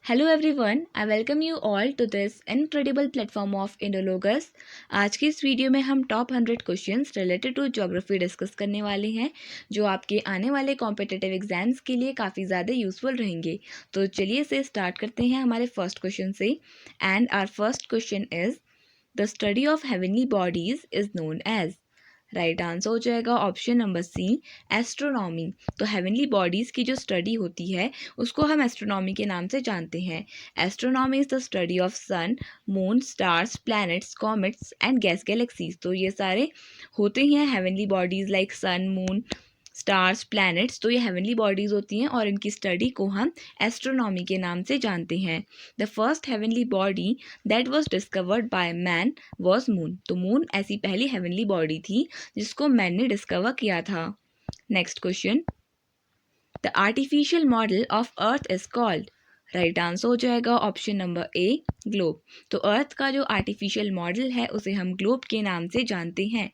Hello everyone, I welcome you all to this incredible platform of Indologus. आज की इस video में हम top 100 questions related to geography discuss करने वाले हैं, जो आपके आने वाले कॉम्पिटिटिव एग्जाम्स के लिए काफ़ी ज़्यादा यूजफुल रहेंगे। तो चलिए इसे स्टार्ट करते हैं हमारे फर्स्ट क्वेश्चन से। And our first question is, the study of heavenly bodies is known as. Right answer हो जाएगा ऑप्शन नंबर सी, एस्ट्रोनॉमी। तो हेवनली बॉडीज़ की जो स्टडी होती है उसको हम एस्ट्रोनॉमी के नाम से जानते हैं। Astronomy is the study of sun, moon, stars, planets, comets and gas galaxies. तो ये सारे होते ही हैं heavenly bodies like sun, moon, stars, planets. तो ये हेवनली बॉडीज़ होती हैं और इनकी स्टडी को हम एस्ट्रोनॉमी के नाम से जानते हैं। The first heavenly body that was discovered by man was moon. तो मून ऐसी पहली हेवनली बॉडी थी जिसको मैन ने डिस्कवर किया था। Next question, the artificial model of earth is called. Right answer हो जाएगा ऑप्शन नंबर ए, ग्लोब। तो अर्थ का जो आर्टिफिशियल मॉडल है उसे हम ग्लोब के नाम से जानते हैं।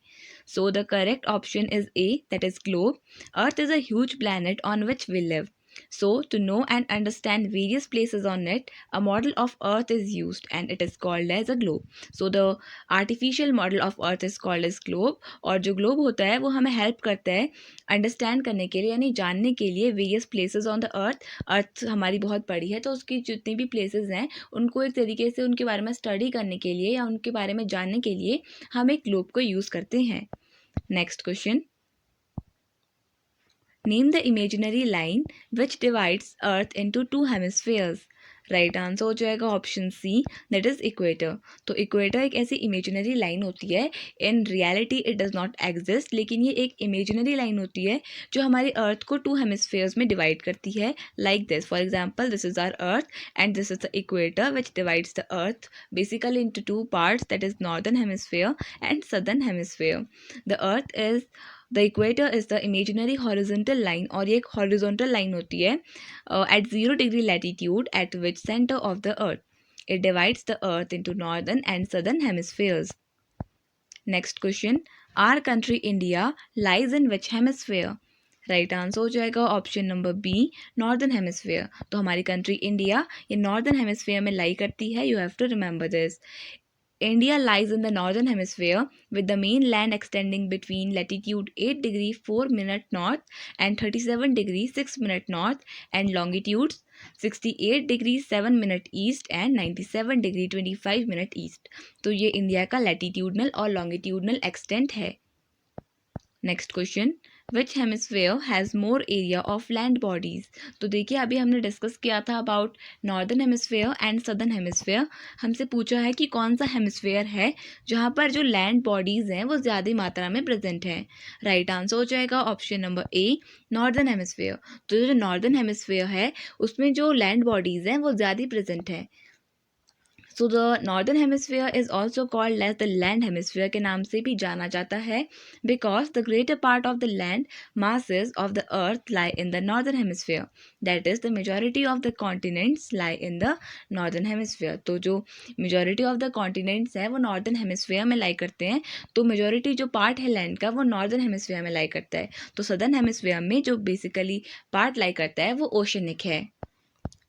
So the correct option is A, that is globe. Earth is a huge planet on which we live. So, to know and understand various places on it, a model of Earth is used and it is called as a globe. So, the artificial model of Earth is called as globe. और जो globe होता है वो हमें help करता है understand करने के लिए, यानी जानने के लिए various places on the earth. Earth हमारी बहुत बड़ी है तो उसकी जितनी भी प्लेसेस हैं उनको एक तरीके से उनके बारे में स्टडी करने के लिए या उनके बारे में जानने के लिए हम एक ग्लोब को यूज़ करते हैं। Next question, name the imaginary line which divides Earth into two hemispheres. Right answer हो जाएगा option C, that is equator. तो इक्वेटर एक ऐसी इमेजिनरी लाइन होती है, in reality it does not exist, लेकिन ये एक इमेजिनरी लाइन होती है जो हमारे अर्थ को टू हेमिस्फेयर्स में डिवाइड करती है, like this. For example, this is our earth and this is the equator which divides the earth basically into two parts, that is northern hemisphere and southern hemisphere. The earth is the equator is the imaginary horizontal line, और ये एक horizontal line होती है at 0 degree latitude at which centre of the earth it divides the earth into northern and southern hemispheres. Next question, are country India lies in which hemisphere. Right answer हो जाएगा option number B, northern hemisphere. तो हमारी country India ये northern hemisphere में lie करती है, you have to remember this. India lies in the northern hemisphere with the main land extending between latitude 8 degree 4 minute north and 37 degree 6 minute north and longitudes 68 degree 7 minute east and 97 degree 25 minute east. तो ये India का latitudinal और longitudinal extent है। Next question, which hemisphere has more area of land bodies. तो देखिए अभी हमने discuss किया था about northern hemisphere and southern hemisphere. हमसे पूछा है कि कौन सा हेमिस्फेयर है जहाँ पर जो लैंड बॉडीज़ हैं वो ज़्यादा मात्रा में प्रेजेंट हैं। राइट आंसर हो जाएगा ऑप्शन नंबर ए, नॉर्दर्न हेमिस्फेयर। तो जो नॉर्दर्न हेमिस्फेयर है उसमें जो लैंड बॉडीज़ हैं वो ज़्यादा प्रेजेंट हैं। So the northern hemisphere is also called as the land hemisphere के नाम से भी जाना जाता है, because the greater part of the land masses of the earth lie in the northern hemisphere. That is, the majority of the continents lie in the northern hemisphere. तो जो majority of the continents है वो northern hemisphere में लाई करते हैं, तो majority जो part है land का वो northern hemisphere में लाई करता है। तो southern hemisphere में जो basically part लाई करता है वो oceanic है।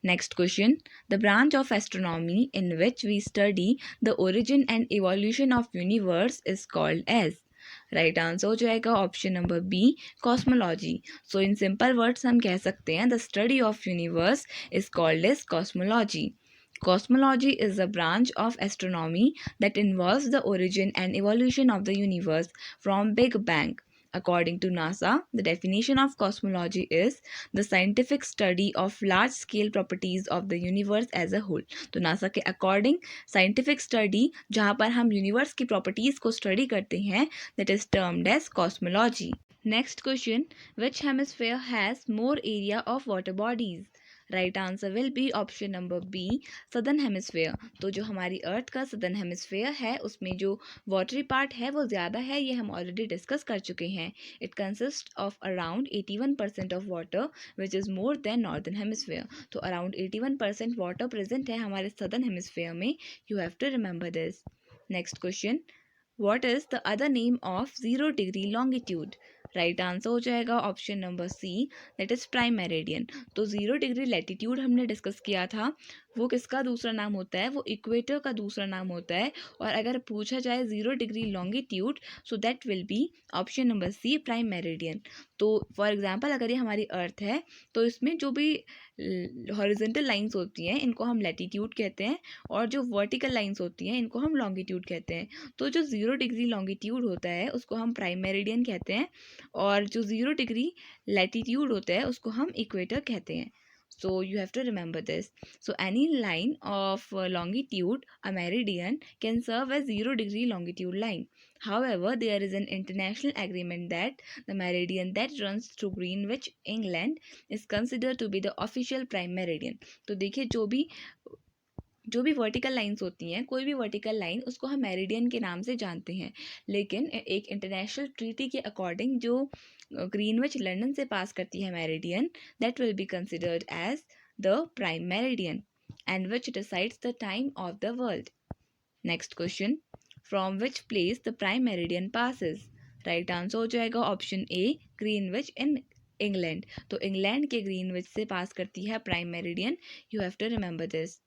Next question, the branch of astronomy in which we study the origin and evolution of universe is called as. Right answer हो जाएगा option number B, cosmology. So in simple words हम कह सकते हैं the study of universe is called as cosmology. Cosmology is a branch of astronomy that involves the origin and evolution of the universe from Big Bang. According to NASA, the definition of cosmology is the scientific study of large-scale properties of the universe as a whole. तो NASA के according scientific study जहाँ पर हम universe की properties को study करते हैं, that is termed as cosmology. Next question, which hemisphere has more area of water bodies? Right answer will be option number B, southern hemisphere. तो जो हमारी अर्थ का सदर्न हेमिस्फेयर है उसमें जो वाटरी पार्ट है वो ज़्यादा है, ये हम ऑलरेडी डिस्कस कर चुके हैं। It consist of around 81% of water which is more than northern hemisphere. तो अराउंड 81% वाटर प्रेजेंट है हमारे सदर्न हेमिस्फेयर में, you have to remember this. Next question, what is the other name of 0 degree longitude. Right answer हो जाएगा option number C, that is prime meridian. तो 0 degree latitude हमने discuss किया था, वो किसका दूसरा नाम होता है, वो इक्वेटर का दूसरा नाम होता है। और अगर पूछा जाए 0 degree longitude, so that will be option number C, prime meridian. तो फॉर एग्जांपल अगर ये हमारी अर्थ है, तो इसमें जो भी हॉरिजॉन्टल लाइंस होती हैं इनको हम लैटिट्यूड कहते हैं, और जो वर्टिकल लाइंस होती हैं इनको हम लॉन्गिट्यूड कहते हैं। तो जो 0 डिग्री लॉन्गिट्यूड होता है उसको हम प्राइम मेरिडियन कहते हैं, और जो 0 डिग्री लैटिट्यूड होता है उसको हम इक्वेटर कहते हैं। So you have to remember this. So any line of longitude, a meridian, can serve as 0 degree longitude line. However, there is an international agreement that the meridian that runs through Greenwich, England, is considered to be the official prime meridian. तो देखिए जो भी vertical lines होती हैं, कोई भी vertical line, उसको हम मेरिडियन के नाम से जानते हैं। लेकिन एक इंटरनेशनल ट्रीटी के अकॉर्डिंग जो ग्रीनविच लंदन से पास करती है meridian, that will be considered as the prime meridian and which decides the time of the world. Next question, from which place the prime meridian passes. Right answer हो जाएगा option A, Greenwich in England. तो England के Greenwich से पास करती है prime meridian. You have to remember this.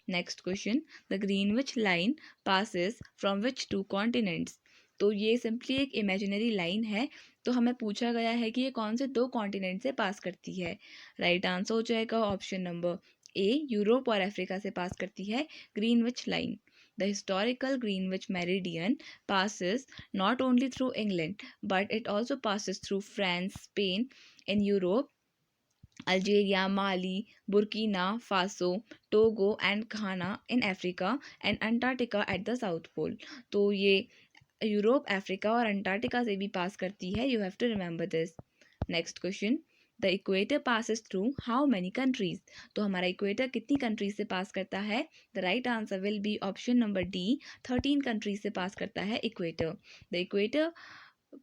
Next question, the Greenwich line passes from which 2 continents. तो ये simply एक इमेजिनरी लाइन है, तो हमें पूछा गया है कि ये कौन से 2 कॉन्टिनेंट से पास करती है। राइट आंसर हो जाएगा ऑप्शन नंबर ए, यूरोप और अफ्रीका से पास करती है Greenwich line. The historical Greenwich meridian passes not only through England but it also passes through France, Spain in Europe, Algeria, Mali, Burkina Faso, Togo and Ghana in Africa, and Antarctica at the South Pole. तो ये Europe, Africa और Antarctica से भी पास करती है। You have to remember this. Next question, the equator passes through how many countries. तो हमारा इक्वेटर कितनी कंट्रीज से पास करता है। The right answer will be option number D, 13 countries से पास करता है equator. The equator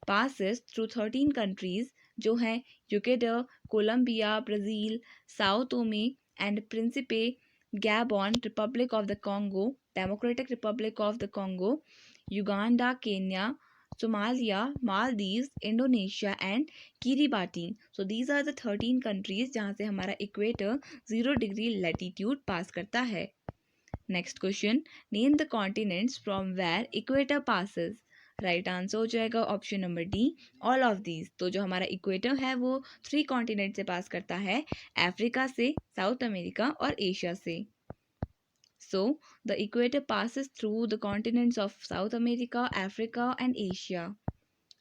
passes through 13 countries जो हैं Ecuador, Colombia, Brazil, Sao Tome and Principe, Gabon, Republic of the Congo, Democratic Republic of the Congo, Uganda, Kenya, Somalia, Maldives, Indonesia and Kiribati. So these are the 13 countries जहाँ से हमारा equator 0 degree latitude pass करता है। Next question, name the continents from where equator passes. Right answer हो जाएगा option number D, all of these. तो जो हमारा इक्वेटर है वो 3 कॉन्टिनेंट से पास करता है, अफ्रीका से, साउथ अमेरिका और एशिया से। So the equator passes through the continents of South America, Africa and Asia.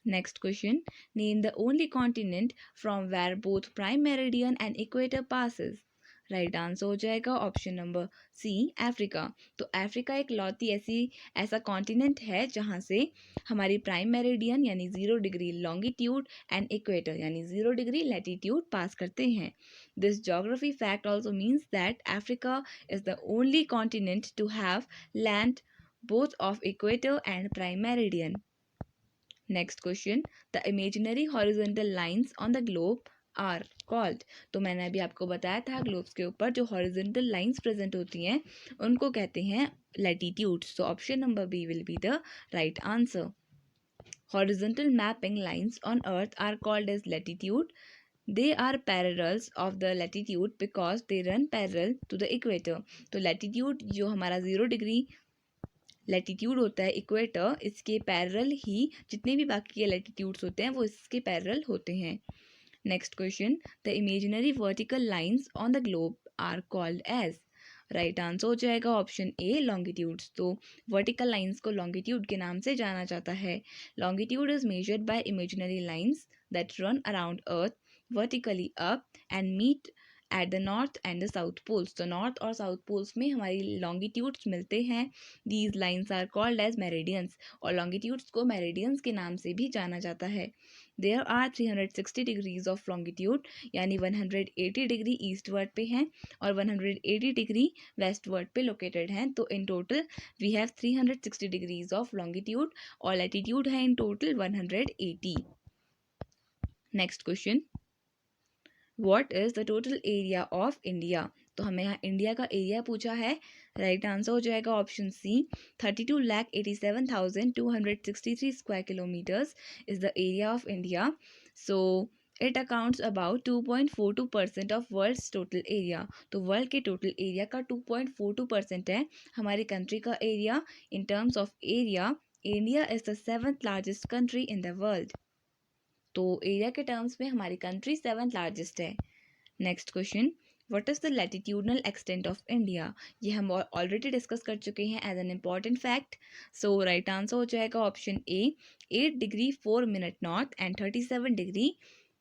Next question, name the only continent from where both prime meridian and equator passes. Right answer हो जाएगा option number सी, Africa. तो Africa एक लौती ऐसा continent है जहाँ से हमारी prime meridian यानी 0 डिग्री लॉन्गिट्यूड एंड इक्वेटर यानी 0 डिग्री लैटिट्यूड पास करते हैं। This geography fact also means that Africa is the only continent to have land both of equator and prime meridian. Next question, the imaginary horizontal lines on the globe are called. तो मैंने अभी आपको बताया था globes के ऊपर जो horizontal lines present होती हैं उनको कहते हैं लैटिट्यूड्स। तो option number B will be the right answer. Horizontal mapping lines on earth are called as latitude. They are parallels of the latitude because they run parallel to the equator. तो latitude जो हमारा 0 degree latitude होता है equator, इसके parallel ही जितने भी बाकी के लैटिट्यूड्स होते हैं वो इसके पैरेलल होते हैं। Next question, the imaginary vertical lines on the globe are called as. Right answer हो जाएगा ऑप्शन ए, लॉन्गिट्यूड्स। तो वर्टिकल लाइंस को लॉन्गिट्यूड के नाम से जाना जाता है। Longitude is measured by imaginary lines that run around earth vertically up and meet at the north and the south poles. तो नॉर्थ और साउथ पोल्स में हमारी लॉन्गिट्यूड्स मिलते हैं। These lines are called as meridians, और longitudes को meridians के नाम से भी जाना जाता है। There are 360 degrees of longitude, यानी 180 डिग्री ईस्टवर्ड पे हैं और 180 डिग्री वेस्टवर्ड पे लोकेटेड हैं। तो in total we have 360 degrees of longitude और लैटिट्यूड है in total 180। Next question, what is the total area of India. तो हमें यहाँ इंडिया का एरिया पूछा है। राइट आंसर हो जाएगा option C, 32,87,263 square kilometers is the area of India. So it accounts about 2.42% of world's total area. तो world के टोटल एरिया का 2.42% है हमारी कंट्री का एरिया। In terms of area, India is the 7th largest country in the world. तो area के terms में हमारी कंट्री 7th लार्जेस्ट है। Next question, what is the latitudinal extent of India? ये हम ऑलरेडी डिस्कस कर चुके हैं as an important fact. So right answer हो जाएगा option A, 8 degree 4 minute north and 37 degree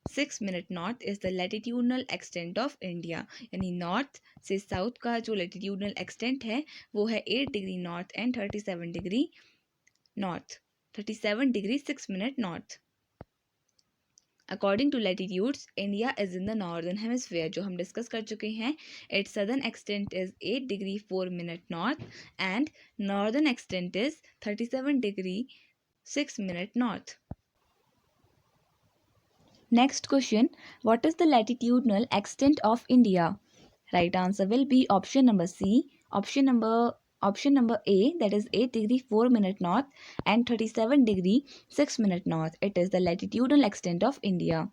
6 minute north is the latitudinal extent of India. यानी north से south का जो लैटिट्यूडनल एक्सटेंट है वो है 8 degree north and 37 degree north, 37 degree 6 minute north. According to latitudes India is in the northern hemisphere, जो हम discuss कर चुके हैं। It's southern extent is 8 degree 4 minute north and northern extent is 37 degree 6 minute north. Next question, what is the latitudinal extent of India? Right answer will be option number C. Option number A, that is 8 degree 4 minute north and 37 degree 6 minute north. It is the latitudinal extent of India.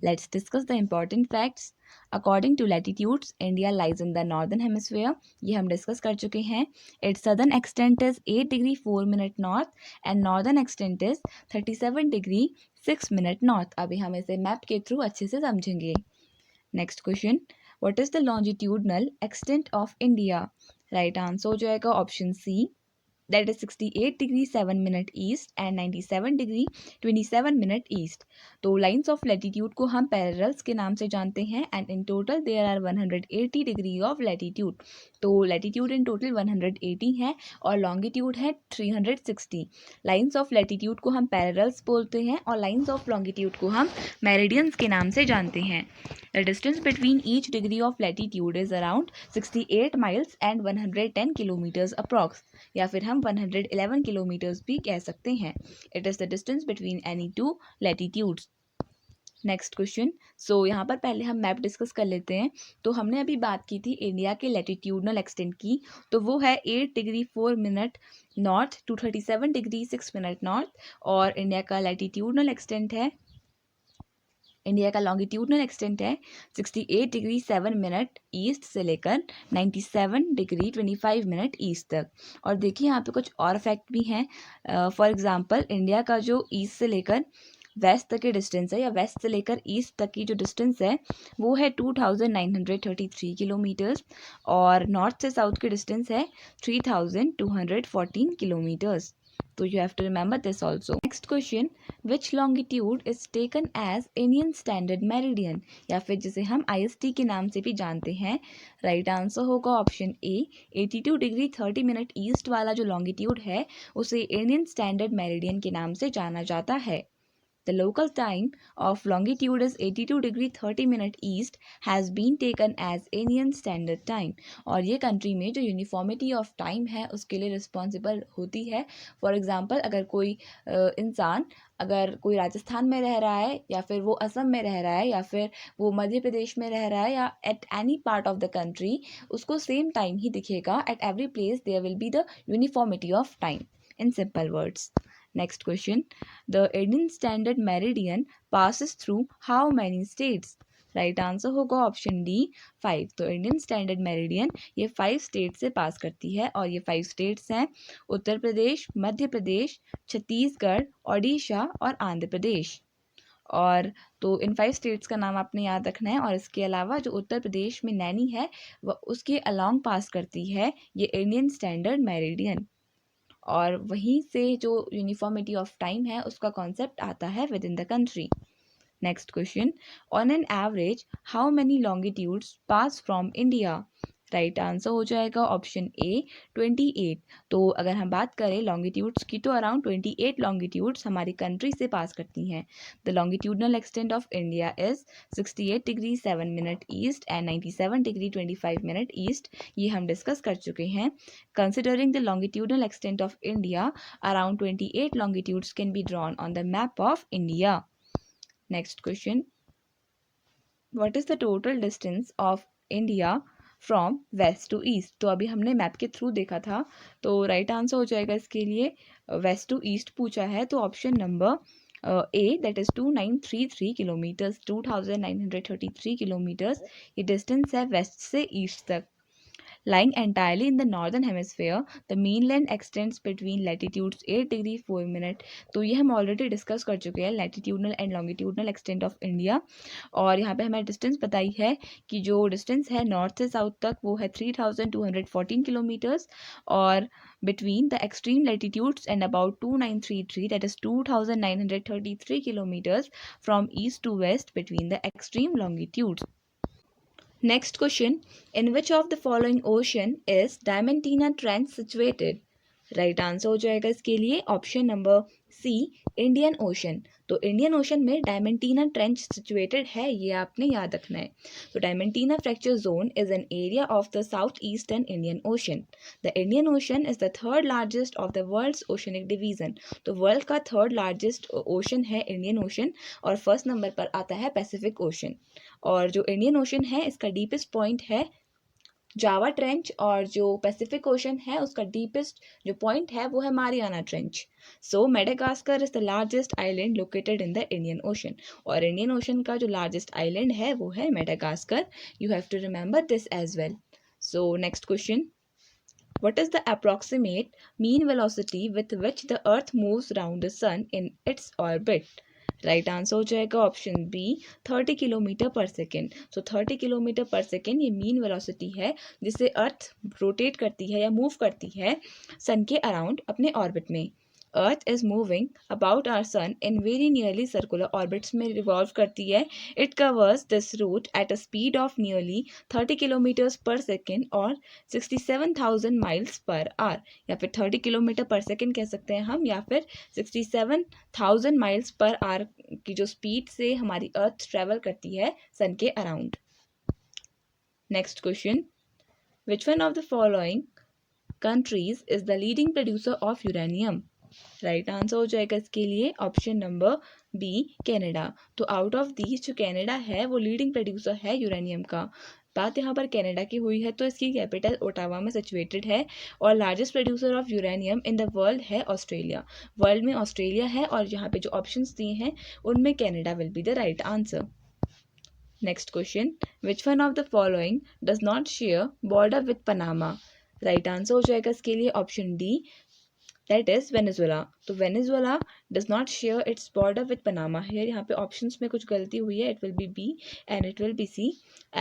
Let's discuss the important facts. According to latitudes, India lies in the northern hemisphere. ये हम discuss कर चुके हैं. Its southern extent is 8 degree 4 minute north and northern extent is 37 degree 6 minute north. अभी हम इसे map के through अच्छे से समझेंगे. Next question, what is the longitudinal extent of India? Right answer हो जाएगा option C, that is 68 degree 7 minute east and 97 degree 27 minute east. तो लाइंस ऑफ लैटिट्यूड को हम पैरेलल्स के नाम से जानते हैं and in total there are 180 degree of latitude. तो लैटिट्यूड इन टोटल 180 है और लॉन्गिट्यूड है 360। लाइंस ऑफ लैटिट्यूड को हम पैरेलल्स बोलते हैं और लाइंस ऑफ लॉन्गिट्यूड को हम मेरिडियंस के नाम से जानते हैं। The distance between each degree of latitude is around 68 miles and 110 kilometres approx, या फिर हम 111 किलोमीटर्स भी कह सकते हैं। It is the distance between any two latitudes. Next question, so यहाँ पर पहले हम मैप डिस्कस कर लेते हैं। तो हमने अभी बात की थी इंडिया के लैटिट्यूडनल एक्सटेंट की, तो वो है 8 degree 4 minute north to 37 degree 6 minute north. और इंडिया का लैटिट्यूडनल एक्सटेंट है, इंडिया का लॉन्गिट्यूडनल एक्सटेंट है 68 डिग्री 7 मिनट ईस्ट से लेकर 97 डिग्री 25 मिनट ईस्ट तक। और देखिए यहाँ पे कुछ और फैक्ट भी हैं। फॉर एग्जांपल इंडिया का जो ईस्ट से लेकर वेस्ट तक की डिस्टेंस है या वेस्ट से लेकर ईस्ट तक की जो डिस्टेंस है वो है 2933 किलोमीटर्स और नॉर्थ से साउथ की डिस्टेंस है 3214 kilometres. So you have to remember this also. Next question, which longitude is taken as Indian Standard Meridian, या फिर जिसे हम IST के नाम से भी जानते हैं। राइट आंसर होगा option A, 82 degree 30 minute east वाला जो लॉन्गिट्यूड है उसे इंडियन स्टैंडर्ड मेरिडियन के नाम से जाना जाता है। The local time of longitude is 82 degree 30 minute east has been taken as Indian Standard Time। और ये कंट्री में जो यूनिफॉर्मिटी ऑफ टाइम है उसके लिए रिस्पॉन्सिबल होती है। फॉर एग्जांपल अगर कोई इंसान अगर कोई राजस्थान में रह रहा है या फिर वो असम में रह रहा है या फिर वो मध्य प्रदेश में रह रहा है या at any part of the country, उसको सेम टाइम ही दिखेगा। At every place there will be the uniformity of time in simple words. Next question, the Indian Standard Meridian passes through how many states? Right answer होगा option D, 5। तो Indian standard meridian ये 5 state से पास करती है और ये 5 states हैं उत्तर प्रदेश, मध्य प्रदेश, छत्तीसगढ़, ओडिशा और आंध्र प्रदेश। और तो इन 5 स्टेट्स का नाम आपने याद रखना है। और इसके अलावा जो उत्तर प्रदेश में नैनी है वह उसके अलॉन्ग पास करती है ये इंडियन स्टैंडर्ड मेरिडियन। और वहीं से जो यूनिफॉर्मिटी ऑफ टाइम है उसका कॉन्सेप्ट आता है with in the country. Next question, on an average how many longitudes pass from India? Right answer हो जाएगा ऑप्शन ए, 28। तो अगर हम बात करें लॉन्गिट्यूड्स की तो अराउंड 28 लॉन्गिट्यूड्स हमारी कंट्री से पास करती हैं। The longitudinal extent of India is 68 degree 7 minute east and 97 degree 25 minute east. ये हम डिस्कस कर चुके हैं। Considering the longitudinal extent of India, around 28 longitudes can be drawn on the map of India. Next question, what is the total distance of India from west to east? तो अभी हमने map के through देखा था। तो right answer हो जाएगा इसके लिए वेस्ट टू ईस्ट पूछा है तो option number A, that is 2933 kilometres, 2933 kilometres ये डिस्टेंस है वेस्ट से ईस्ट तक. Lying entirely in the northern hemisphere, the mainland extends between latitudes 8 degree 4 minute. तो ये हम ऑलरेडी डिस्कस कर चुके हैं latitudinal and longitudinal extent of India. और यहाँ पे हमें डिस्टेंस बताई है कि जो डिस्टेंस है नॉर्थ से साउथ तक वो है 3214 किलोमीटर्स. और between the extreme latitudes and about 2933, that is 2933 kilometers from east to west between the extreme longitudes. Next question. In which of the following ocean is Diamantina Trench situated? Right answer हो जाएगा इसके लिए option number C, Indian ocean. तो Indian ocean में Diamantina trench situated है, ये आपने याद रखना है. तो Diamantina fracture zone is an area of the south eastern Indian ocean. The Indian ocean is the third largest of the world's oceanic division. तो वर्ल्ड का थर्ड लार्जेस्ट ओशन है इंडियन ओशन, और फर्स्ट नंबर पर आता है Pacific ocean. और जो Indian ocean है इसका डीपेस्ट पॉइंट है जावा ट्रेंच, और जो पैसिफिक ओशन है उसका डीपेस्ट जो पॉइंट है वो है Mariana trench. So Madagascar is the largest island located in the Indian ocean. और इंडियन ओशन का जो लार्जेस्ट आइलैंड है वो है Madagascar. You have to remember this as well. So next question. What is the approximate mean velocity with which the earth moves around the sun in its orbit? Right answer हो जाएगा option B, 30 kilometre पर second. सो 30 kilometre पर second ये mean velocity है जिससे earth rotate करती है या मूव करती है सन के अराउंड अपने ऑर्बिट में. Earth is moving about our sun in very nearly circular orbits में रिवॉल्व करती है. It covers this route at a speed of nearly 30 kilometers per second और 67,000 माइल्स पर आवर. या फिर 30 किलोमीटर पर सेकेंड कह सकते हैं हम, या फिर 67,000 माइल्स पर आवर की जो स्पीड से हमारी अर्थ ट्रेवल करती है सन के around. Next question. Which one of the following countries is the leading producer of uranium? Right answer हो जाएगा इसके लिए ऑप्शन नंबर बी, कनाडा. तो आउट ऑफ दीज जो कनाडा है वो लीडिंग प्रोड्यूसर है यूरेनियम का. बात यहाँ पर कनाडा की हुई है तो इसकी कैपिटल ओटावा में सिचुएटेड है. और largest producer of uranium in the world है ऑस्ट्रेलिया. वर्ल्ड में ऑस्ट्रेलिया है, और यहाँ पे जो ऑप्शंस दिए हैं उनमें Canada will be the right answer. Next question. Which one of the following does not share border with Panama? Right answer हो जाएगा इसके लिए option D, that is Venezuela. तो Venezuela does not share its border with Panama. Here यहाँ पे options में कुछ गलती हुई है. It will be B and it will be C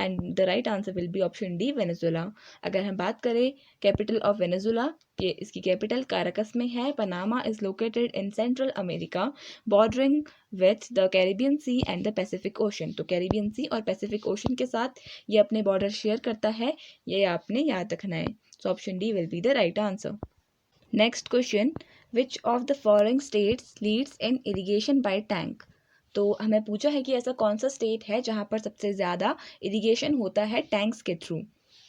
and the right answer will be option D, Venezuela. अगर हम बात करें capital of Venezuela, ये इसकी capital Caracas में है. Panama is located in Central America, bordering with the Caribbean Sea and the Pacific Ocean. तो Caribbean Sea और Pacific Ocean के साथ ये अपने border share करता है, ये आपने याद रखना है. So option D will be the right answer. Next question. Which of the following states leads in irrigation by tank? तो हमें पूछा है कि ऐसा कौन सा स्टेट है जहाँ पर सबसे ज़्यादा इरिगेशन होता है टैंक्स के थ्रू.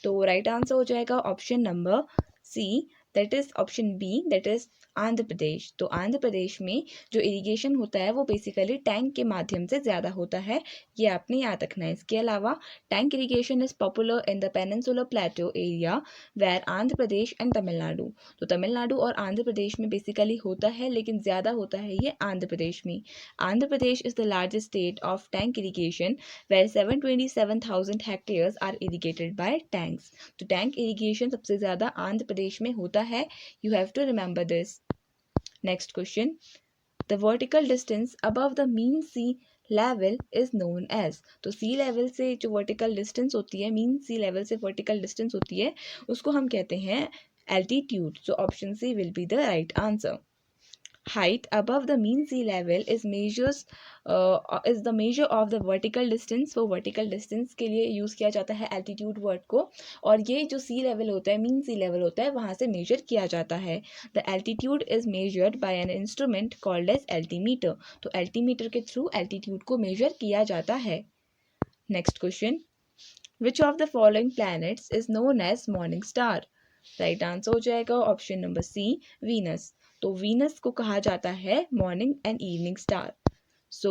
तो राइट आंसर हो जाएगा option number C, that is option B, that is Andhra Pradesh. तो आंध्र प्रदेश में जो इरिगेशन होता है वो बेसिकली टैंक के माध्यम से ज़्यादा होता है, ये आपने याद रखना है. इसके अलावा tank irrigation is popular in the peninsular plateau area where Andhra Pradesh and Tamil Nadu. तो तमिलनाडु और आंध्र प्रदेश में बेसिकली होता है, लेकिन ज़्यादा होता है ये आंध्र प्रदेश में. Andhra Pradesh is the largest state of tank irrigation where 727,000 hectares are irrigated by tanks. तो टैंक इरिगेशन सबसे ज़्यादा आंध्र प्रदेश में होता है. You have to remember this. Next question. The vertical distance above the mean sea level is known as. तो sea level से जो vertical distance होती है, मीन सी लेवल से वर्टिकल डिस्टेंस होती है, उसको हम कहते हैं altitude. So option C will be the right answer. height above the mean sea level is the measure of the vertical distance. वो vertical distance के लिए यूज़ किया जाता है altitude word को, और ये जो sea level होता है, mean sea level होता है, वहाँ से measure किया जाता है. The altitude is measured by an instrument called as altimeter. तो altimeter के through altitude को measure किया जाता है. Next question. Which of the following planets is known as morning star? Right answer हो जाएगा ऑप्शन नंबर सी, वीनस. तो Venus को कहा जाता है morning and evening star. So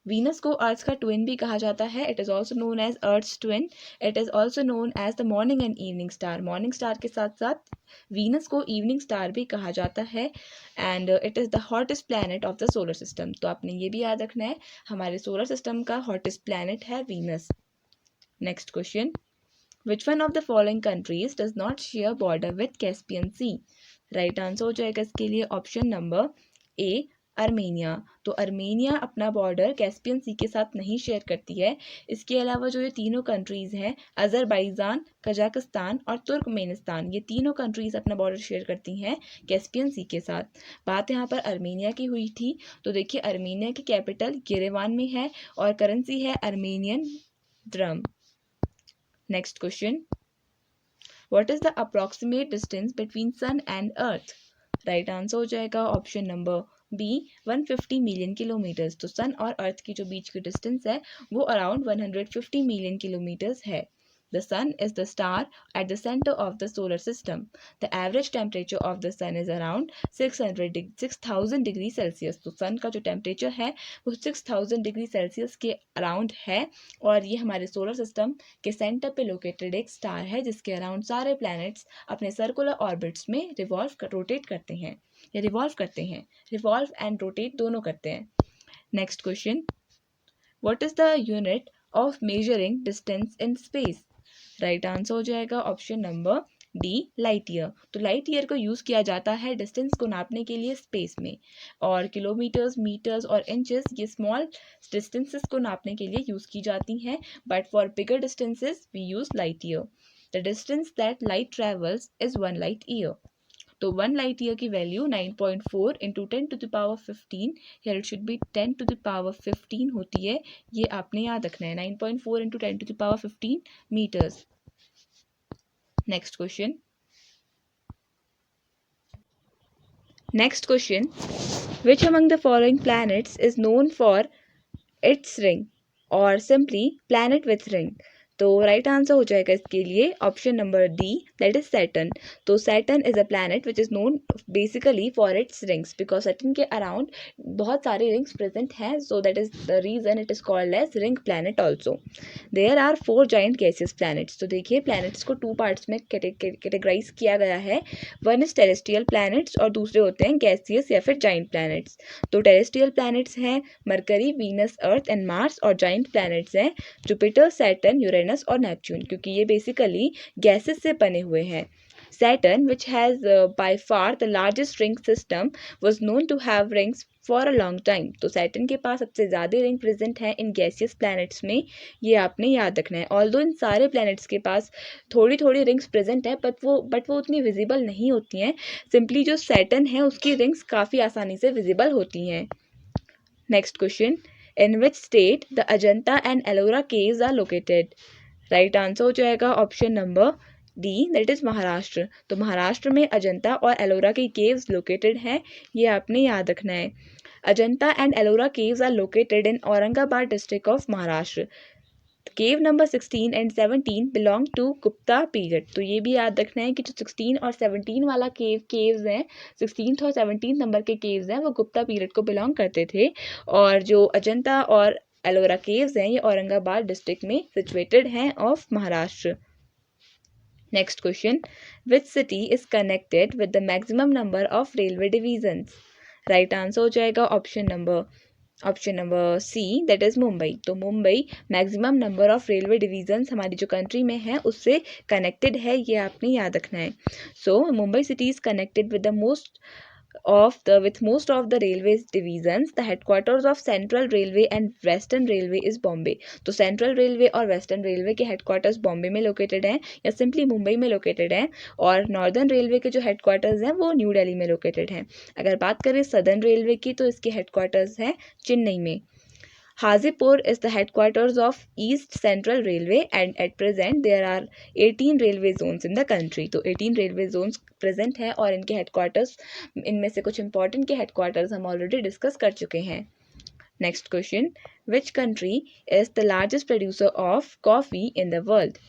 Venus को अर्थ का ट्विन भी कहा जाता है. It is also known as earth's twin. It is also known as the morning and evening star. Morning star के साथ साथ वीनस को इवनिंग स्टार भी कहा जाता है. And it is the hottest planet of the solar system. तो आपने ये भी याद रखना है, हमारे सोलर सिस्टम का हॉटेस्ट प्लैनेट है Venus. Next question, Which one of the following countries does not share border with Caspian Sea? Right answer हो जाएगा इसके लिए ऑप्शन नंबर ए, अर्मेनिया. तो अर्मेनिया अपना बॉर्डर कैस्पियन सी के साथ नहीं शेयर करती है. इसके अलावा जो ये तीनों कंट्रीज़ हैं, अज़रबैजान, कजाकिस्तान और तुर्कमेनिस्तान, ये तीनों कंट्रीज़ अपना बॉर्डर शेयर करती हैं कैस्पियन सी के साथ. बात यहाँ पर अर्मेनिया की हुई थी. तो देखिए, अर्मेनिया की कैपिटल येरेवान में है और करेंसी है Armenian drum. Next question. What is the approximate distance between Sun and Earth? Right answer हो जाएगा option number B, 150 million kilometers. तो सन और अर्थ की जो बीच की डिस्टेंस है वो अराउंड 150 मिलियन किलोमीटर्स है. The sun is the star at the center of the solar system. The average temperature of the sun is around 6000 degree Celsius. तो सन का जो टेम्परेचर है वो 6000 डिग्री सेल्सियस के अराउंड है और ये हमारे सोलर सिस्टम के सेंटर पे लोकेटेड एक स्टार है जिसके अराउंड सारे प्लैनेट्स अपने सर्कुलर ऑर्बिट्स में रोटेट करते हैं या रिवॉल्व करते हैं. रिवॉल्व एंड रोटेट दोनों करते हैं. Next question, what is the unit of measuring distance in space? Right answer हो जाएगा option number D, light year. तो लाइट ईयर को यूज़ किया जाता है डिस्टेंस को नापने के लिए स्पेस में. और किलोमीटर्स, मीटर्स और इंचेस ये स्मॉल डिस्टेंसेस को नापने के लिए यूज़ की जाती हैं. But for bigger distances we use light year. The distance that light travels is 1 light year. तो 1 लाइट ईयर की value 9.4 into 10⁻15, here it should be 10⁻15 होती है. ये आपने याद रखना है, 9.4 into 10⁻15 meters. Next question. Which among the following planets is known for its ring or simply planet with ring? तो राइट आंसर हो जाएगा इसके लिए option number D, that is Saturn. तो Saturn is a planet which is known basically for its rings because Saturn के around बहुत सारे rings present हैं. So that is the reason it is called as ring planet also. There are 4 giant gaseous planets. तो देखिए, planets को 2 parts में categorise किया गया है. वन इज टेरेस्ट्रियल प्लैनेट्स और दूसरे होते हैं गैसियस या फिर जाइंट प्लैनेट्स. तो टेरेस्ट्रियल प्लैनेट्स हैं mercury, Venus, earth and Mars. और जाइंट प्लैनेट्स हैं जुपिटर, सैटर्न, यूरेनस और नेपच्यून, क्योंकि ये बेसिकली गैसेस से बने हुए हैं. Saturn, which has by far the largest ring system, was known to have rings for a long time. तो Saturn के पास सबसे ज़्यादा रिंग प्रेजेंट है इन गैसियस प्लैनेट्स में. ये आपने याद रखना है. ऑल्दो इन सारे प्लैनेट्स के पास थोड़ी थोड़ी रिंग्स प्रेजेंट है बट वो उतनी विजिबल नहीं होती हैं. सिंपली जो Saturn है उसकी रिंग्स काफ़ी आसानी से विजिबल होती हैं. Next question, in which state the Ajanta and Ellora caves are located? Right answer हो जाएगा option number D, that is Maharashtra. तो महाराष्ट्र में अजंता और एलोरा की केव्स लोकेटेड हैं. ये आपने याद रखना है. Ajanta and Ellora caves are located in Aurangabad district of Maharashtra. Cave number 16 and 17 belong to Gupta period. तो ये भी याद रखना है कि जो 16 और 17 वाला केव्स हैं, 16th और 17th नंबर के केव्स हैं, वो गुप्ता पीरियड को बिलोंग करते थे. और जो अजंता और एलोरा केव्स हैं ये औरंगाबाद डिस्ट्रिक्ट में सिचुएटेड हैं of Maharashtra. Next question, which city is connected with the maximum number of railway divisions? Right answer हो जाएगा option number C, that is Mumbai. तो Mumbai maximum number of railway divisions हमारी जो कंट्री में है उससे कनेक्टेड है. ये आपने याद रखना है. So Mumbai city is connected with most of the railway divisions. The headquarters of Central Railway and Western Railway is Bombay. तो Central Railway और Western Railway के headquarters बॉम्बे में लोकेटेड हैं या सिंपली मुंबई में लोकेटेड हैं. और Northern Railway के जो headquarters हैं वो न्यू दिल्ली में लोकेटेड हैं. अगर बात करें Southern Railway की तो इसके headquarters हैं चेन्नई में. Hazipur is the headquarters of East Central Railway and at present there are 18 railway zones in the country. तो 18 railway zones present हैं और इनके headquarters, इनमें से कुछ important के headquarters हम already discuss कर चुके हैं. Next question, which country is the largest producer of coffee in the world?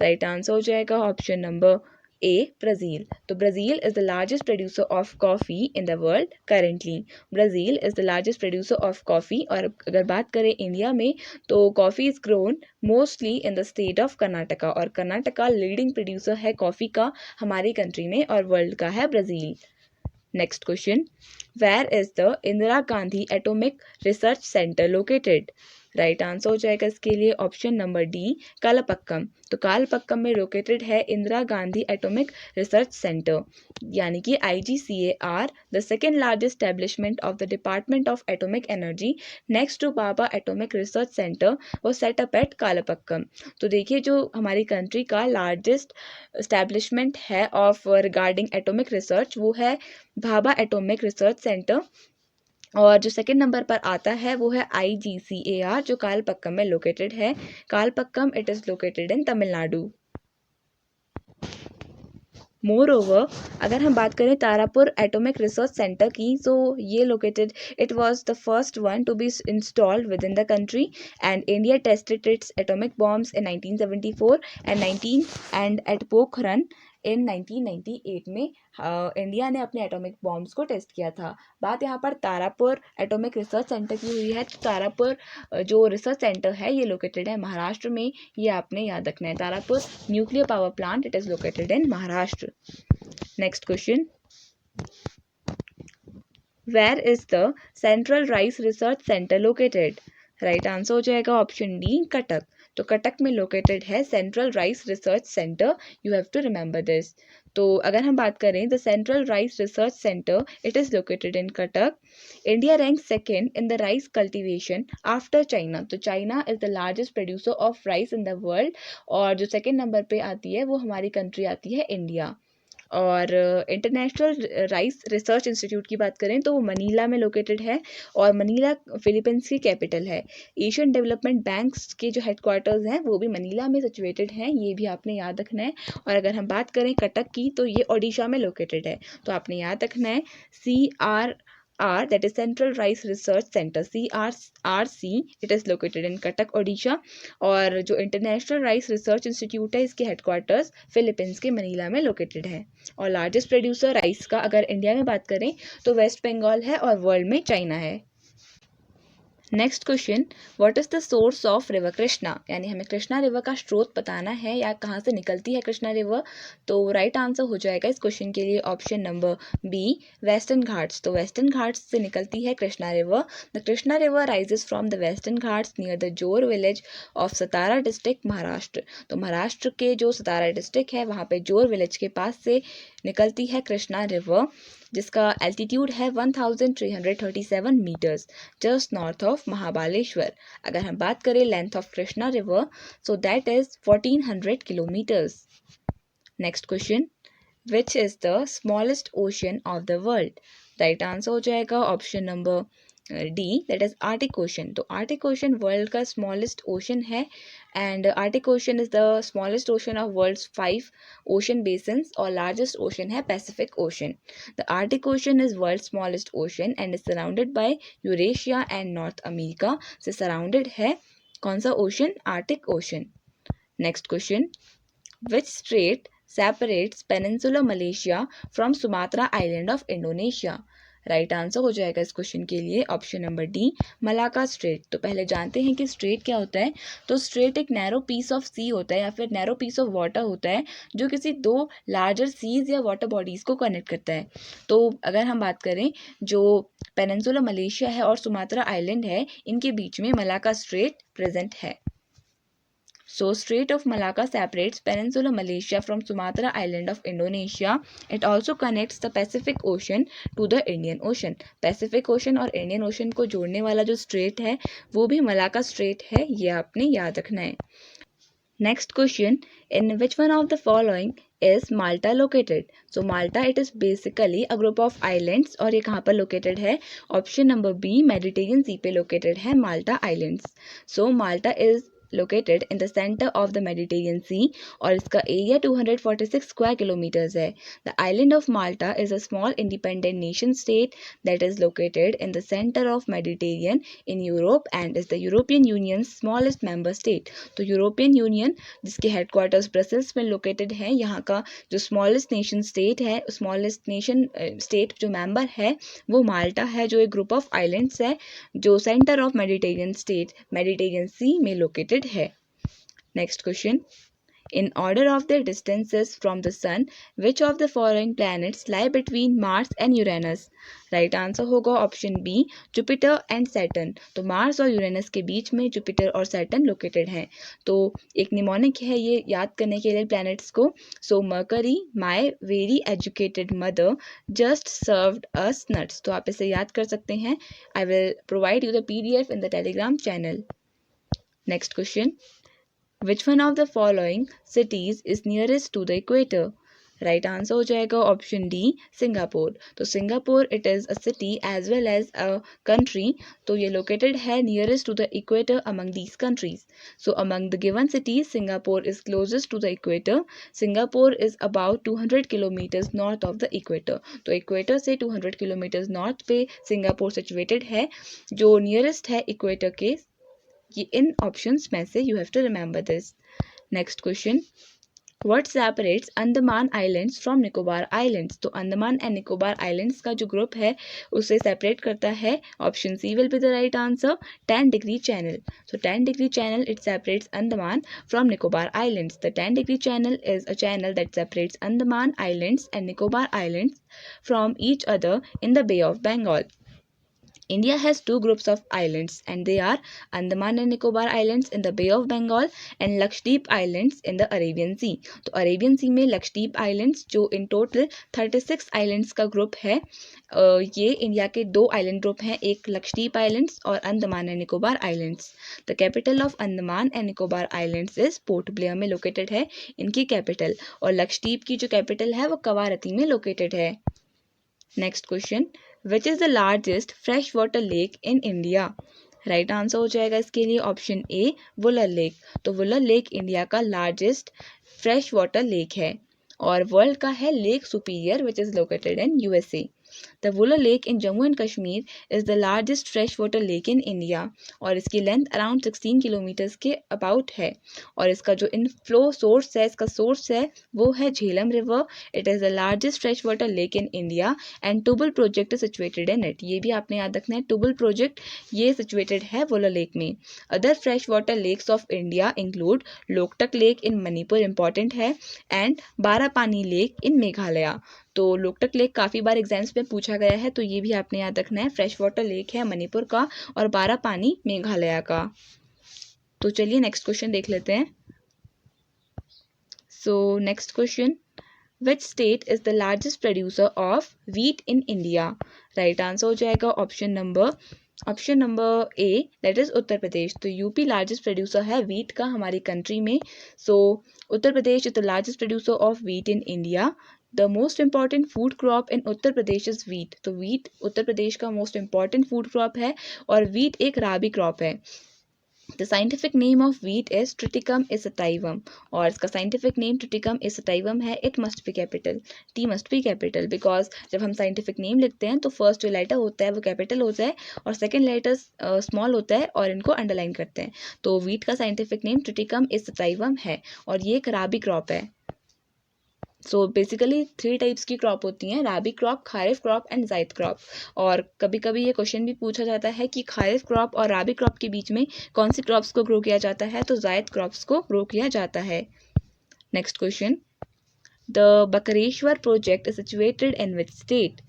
Right answer हो जाएगा option number ए ब्राज़ील, तो Brazil is the largest producer of coffee in the world currently. Brazil is the largest producer of coffee. और अगर बात करें India में तो coffee is grown mostly in the state of Karnataka, और Karnataka leading producer है coffee का हमारी कंट्री में, और वर्ल्ड का है Brazil. Next question, where is the Indira Gandhi atomic research centre located? Right answer हो जाएगा इसके लिए ऑप्शन नंबर डी, कालापक्कम। तो कालापक्कम में लोकेटेड है Indira Gandhi atomic research centre, यानी कि IGCAR, the second largest establishment of the department of atomic energy next to Bhabha atomic research centre वो सेटअप एट कालापक्कम। तो देखिए जो हमारी कंट्री का लार्जेस्ट एस्टेब्लिशमेंट है ऑफ रिगार्डिंग एटॉमिक रिसर्च वो है भाभा एटॉमिक रिसर्च सेंटर, और जो सेकंड नंबर पर आता है वो है IGCAR जो कालपक्कम में लोकेटेड है। Kalpakkam it is located in Tamil Nadu. Moreover अगर हम बात करें तारापुर एटॉमिक रिसर्च सेंटर की, तो ये located, it was the first one to be installed with in the country, and India tested its atomic bombs in 1974 and at Pokhran in 1998 में India ने अपने एटॉमिक बॉम्ब्स को टेस्ट किया था। बात यहाँ पर तारापुर एटॉमिक रिसर्च सेंटर की हुई है। तो तारापुर जो रिसर्च सेंटर है ये लोकेटेड है महाराष्ट्र में, ये आपने याद रखना है। Tarapur nuclear power plant it is located in Maharashtra. Next question, where is the central rice research centre located? Right answer हो जाएगा ऑप्शन डी, कटक। तो कटक में लोकेटेड है central rice research centre, you have to remember this. तो अगर हम बात करें the central rice research centre it is located in Cuttack. India rank second in the rice cultivation after China. तो China is the largest producer of rice in the world, और जो second number पे आती है वो हमारी कंट्री आती है इंडिया। और इंटरनेशनल राइस रिसर्च इंस्टीट्यूट की बात करें तो वो मनीला में लोकेटेड है, और मनीला फिलीपींस की कैपिटल है। एशियन डेवलपमेंट बैंक्स के जो हेडक्वार्टर्स हैं वो भी मनीला में सिचुएटेड हैं, ये भी आपने याद रखना है। और अगर हम बात करें कटक की तो ये ओडिशा में लोकेटेड है, तो आपने याद रखना है CRR, that is Central Rice Research Center, CRC, it is located in Cuttack, Odisha। और जो इंटरनेशनल राइस रिसर्च इंस्टीट्यूट है इसके हेडक्वार्टर्स फिलीपींस के मनीला में लोकेटेड है। और लार्जेस्ट प्रोड्यूसर राइस का अगर इंडिया में बात करें तो वेस्ट बंगाल है, और वर्ल्ड में चाइना है। Next question, what is the source of river Krishna? यानी हमें कृष्णा रिवर का स्रोत बताना है या कहाँ से निकलती है कृष्णा रिवर। तो राइट आंसर हो जाएगा इस क्वेश्चन के लिए option number B, Western Ghats. तो वेस्टर्न घाट्स से निकलती है Krishna river. The Krishna river rises from the Western Ghats near the Jor village of Satara district, Maharashtra. तो महाराष्ट्र के जो सतारा डिस्ट्रिक्ट है वहाँ पे जोर विलेज के पास से निकलती है कृष्णा रिवर, जिसका एल्टीट्यूड है 1337 metres, just north of Mahabaleshwar. अगर हम बात करें length of Krishna river so that is 1400 kilometres. Next question, which is the smallest ocean of the world? Right answer हो जाएगा option number D, that is Arctic ocean. तो Arctic ocean world का smallest ocean है, and Arctic ocean is the smallest ocean of world's 5 ocean basins, और largest ocean है Pacific ocean. The Arctic ocean is world smallest ocean and is surrounded by Eurasia and north America से surrounded है कौन सा ocean? Arctic ocean. Next question, which straight separates peninsular Malaysia from Sumatra Island of Indonesia? Right answer हो जाएगा इस question के लिए option number D, Malacca strait. तो पहले जानते हैं कि स्ट्रेट क्या होता है। तो स्ट्रेट एक नैरो पीस ऑफ सी होता है या फिर नैरो पीस ऑफ वाटर होता है जो किसी दो लार्जर सीज या वाटर बॉडीज़ को कनेक्ट करता है। तो अगर हम बात करें जो पेनिनसुला मलेशिया है और सुमात्रा आइलैंड है इनके बीच में मलाका स्ट्रेट प्रेजेंट है। So Strait of Malacca separates Peninsular Malaysia from Sumatra Island of Indonesia. It also connects the Pacific Ocean to the Indian Ocean. Pacific Ocean और Indian Ocean को जोड़ने वाला जो straight है वो भी मलाका स्ट्रेट है, ये आपने याद रखना है। Next question, in which one of the following is Malta located? So Malta it is basically a group of islands, और ये कहाँ पर located है? ऑप्शन नंबर बी, मेडिटेरियन सी पे located है Malta Islands. So Malta is located in the center of the Mediterranean Sea और इसका area 246 square kilometres है. The island of Malta is a small independent nation state that is located in the center of Mediterranean in Europe and is the European Union's smallest member state. तो European union जिसके headquarters Brussels में located है, यहाँ का जो smallest nation state है, smallest nation state जो member है वो माल्टा है, जो एक ग्रुप ऑफ आइलैंड्स है जो centre of Mediterranean state Mediterranean sea में लोकेटेड है. Next question. In order of their distances from the sun, which of the following planets lie between Mars and Uranus? Right answer होगा option B, Jupiter and Saturn. तो Mars और Uranus के बीच में Jupiter और Saturn located हैं. तो एक निमोनिक है ये याद करने के लिए प्लैनेट्स को. So Mercury, my very educated mother just served us nuts. तो आप इसे याद कर सकते हैं. I will provide you the PDF in the Telegram channel. Next question. Which one of the following cities is nearest to the equator? Right answer हो जाएगा option D, Singapore. तो Singapore it is a city as well as a country. तो ये located है nearest to the equator among these countries. So among the given cities Singapore is closest to the equator. Singapore is about 200 kilometres north of the equator. तो equator से 200 kilometres north पे Singapore situated है, जो nearest है equator के. ये इन options में से you have to remember this. Next question. What separates Andaman islands from Nicobar islands? तो अंडमान एंड निकोबार आइलैंड्स का जो ग्रुप है उसे सेपरेट करता है. Option C will be the right answer, 10 degree channel. So 10 degree channel, it separates Andaman from Nicobar Islands. The 10 degree channel is a channel that separates Andaman Islands and Nicobar Islands from each other in the Bay of Bengal. India has two groups of islands and they are Andaman and Nicobar Islands in the Bay of Bengal and Lakshadweep Islands in the Arabian Sea. तो Arabian sea में Lakshadweep islands जो in total 36 islands का group है, ये India के दो island group हैं, एक लक्षद्वीप आइलैंड्स और Andaman and Nicobar islands. The capital of Andaman and Nicobar islands is port Blair में लोकेटेड है इनकी कैपिटल, और लक्षद्वीप की जो कैपिटल है वो कवारती में लोकेटेड है. Next question. Which is the largest freshwater lake in India? Right answer हो जाएगा इसके लिए ऑप्शन ए, वुलर लेक. तो वुलर लेक इंडिया का लार्जेस्ट फ्रेश वाटर लेक है और वर्ल्ड का है lake superior which is located in USA. The Wooler Lake in Jammu and Kashmir is the largest freshwater lake in India और इसकी लेंथ अराउंड 16 किलोमीटर्स के about है. और इसका जो इनफ्लो सोर्स है, इसका सोर्स है वो है Jhelum river. It is the largest fresh water lake in India and Tulbul project is situated in it. ये भी आपने याद रखना है, टुबल प्रोजेक्ट ये सिचुएटेड है वुलर लेक में. Other fresh water lakes of India include Loktak lake in Manipur, important है, and Barapani lake in Meghalaya. तो लोकटक लेक काफ़ी बार एग्जाम्स में पूछा गया है, तो ये भी आपने याद रखना है. फ्रेश वाटर लेक है मणिपुर का और बारापानी मेघालय का. तो चलिए नेक्स्ट क्वेश्चन देख लेते हैं. So next question. Which state is the largest producer of wheat in India? Right answer हो जाएगा option number A, that is Uttar Pradesh. तो यूपी लार्जेस्ट प्रोड्यूसर है व्हीट का हमारी कंट्री में. So Uttar Pradesh is the largest producer of wheat in India. The most important food crop in Uttar Pradesh is wheat. तो wheat Uttar Pradesh का most important food crop है और wheat एक राबी crop है. The scientific name of wheat is Triticum isotaium और इसका scientific name Triticum isotaium है. It must be capital, T must be capital because जब हम scientific name लिखते हैं तो first जो letter होता है वो capital होता है और second letter small होता है और इनको underline करते हैं. तो wheat का scientific name Triticum isotaium है और ये एक राबी crop है. सो बेसिकली 3 टाइप्स की क्रॉप होती हैं, राबी क्रॉप, खारिफ क्रॉप एंड जायद क्रॉप. और कभी कभी ये क्वेश्चन भी पूछा जाता है कि खारिफ क्रॉप और राबी क्रॉप के बीच में कौन सी क्रॉप्स को ग्रो किया जाता है, तो जायद क्रॉप्स को ग्रो किया जाता है. Next question. The Bakreshwar project is situated in which state?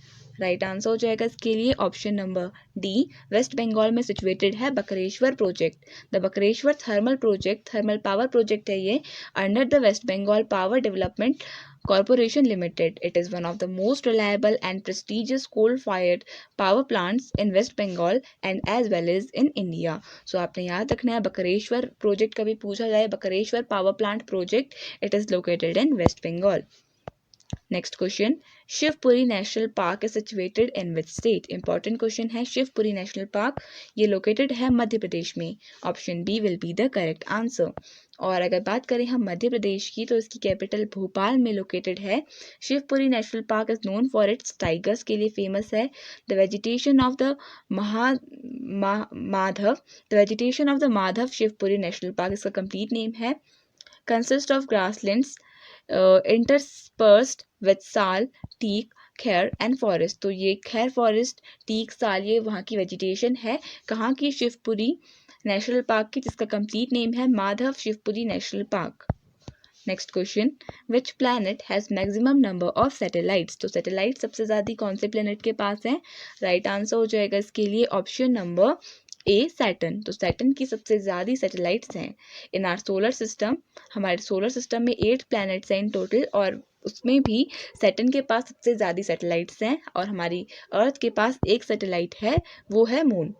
Right answer हो जाएगा इसके लिए option number D, West Bengal में सिचुएटेड है Bakreshwar project. The Bakreshwar thermal project, thermal power project है ये, under the West Bengal power development Corporation Limited. It is one of the most reliable and prestigious coal-fired power plants in West Bengal and as well as in India. So आपने याद रखना है Bakreshwar project कभी पूछा जाए, Bakreshwar power plant project, it is located in West Bengal. Next question, Shivpuri national park is situated in which state. Important question है, Shivpuri national park ये located है मध्य प्रदेश में। Option B will be the correct answer. और अगर बात करें हम मध्य प्रदेश की, तो इसकी कैपिटल भोपाल में लोकेटेड है। Shivpuri national park is known for its tigers के लिए फेमस है। The vegetation of the Madhav Shivpuri national park इसका कंप्लीट नेम है। Consist of grasslands interspersed with साल, टीक, खैर एंड फॉरेस्ट। तो ये खैर फॉरेस्ट, टीक, साल ये वहाँ की वेजिटेशन है। कहाँ की? शिवपुरी नेशनल पार्क की, जिसका कंप्लीट नेम है Madhav Shivpuri national park. Next question, which planet has maximum number of satellites. तो सैटेलाइट सबसे ज़्यादा कौन से प्लैनेट के पास है? राइट आंसर हो जाएगा इसके लिए ऑप्शन नंबर ए, सैटर्न। तो सैटर्न की सबसे ज़्यादा सैटेलाइट्स हैं। इन आर सोलर सिस्टम, हमारे सोलर सिस्टम में 8 प्लैनेट्स हैं इन टोटल, और उसमें भी सैटर्न के पास सबसे ज़्यादा सैटेलाइट्स हैं। और हमारी अर्थ के पास एक सैटेलाइट है, वो है मून,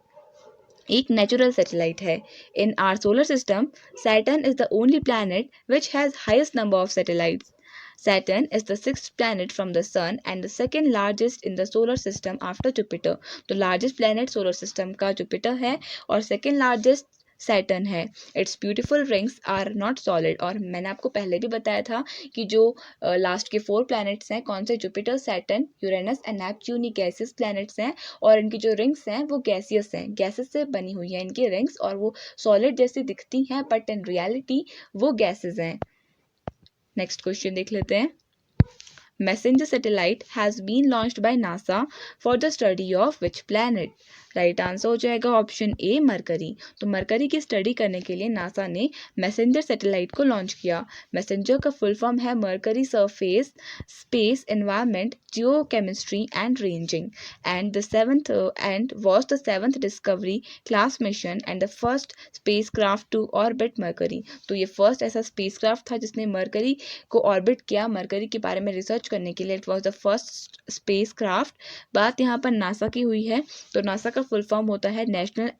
एक नेचुरल सैटेलाइट है। इन our solar system, Saturn is the only planet which has highest number of satellites. Saturn is the sixth planet from the Sun and the second largest in the solar system after Jupiter. तो largest planet solar system का Jupiter है और second largest Saturn है। It's beautiful rings are not solid. और मैंने आपको पहले भी बताया था कि जो लास्ट के 4 प्लैनेट्स हैं, कौन से? Jupiter, Saturn, Uranus and Neptune, ये गैसियस प्लैनेट्स हैं। और इनकी जो रिंग्स हैं वो गैसियस हैं, गैसेस से बनी हुई है इनकी रिंग्स, और वो सॉलिड जैसी दिखती हैं, बट इन रियलिटी वो गैसेस हैं। नेक्स्ट क्वेश्चन देख लेते हैं। Messenger satellite has been launched by NASA for the study of which planet. Right answer हो जाएगा ऑप्शन ए, मरकरी। तो मरकरी की स्टडी करने के लिए नासा ने मैसेंजर सैटेलाइट को लॉन्च किया। मैसेंजर का फुल फॉर्म है Mercury surface space environment geochemistry and ranging, and was the seventh Discovery class mission and the first spacecraft to orbit Mercury. तो ये फर्स्ट ऐसा space craft था जिसने mercury को orbit किया, mercury के बारे में रिसर्च करने के लिए। It was the first space craft. बात यहाँ पर नासा की हुई है, तो नासा का फुल फॉर्म होता है नेशनल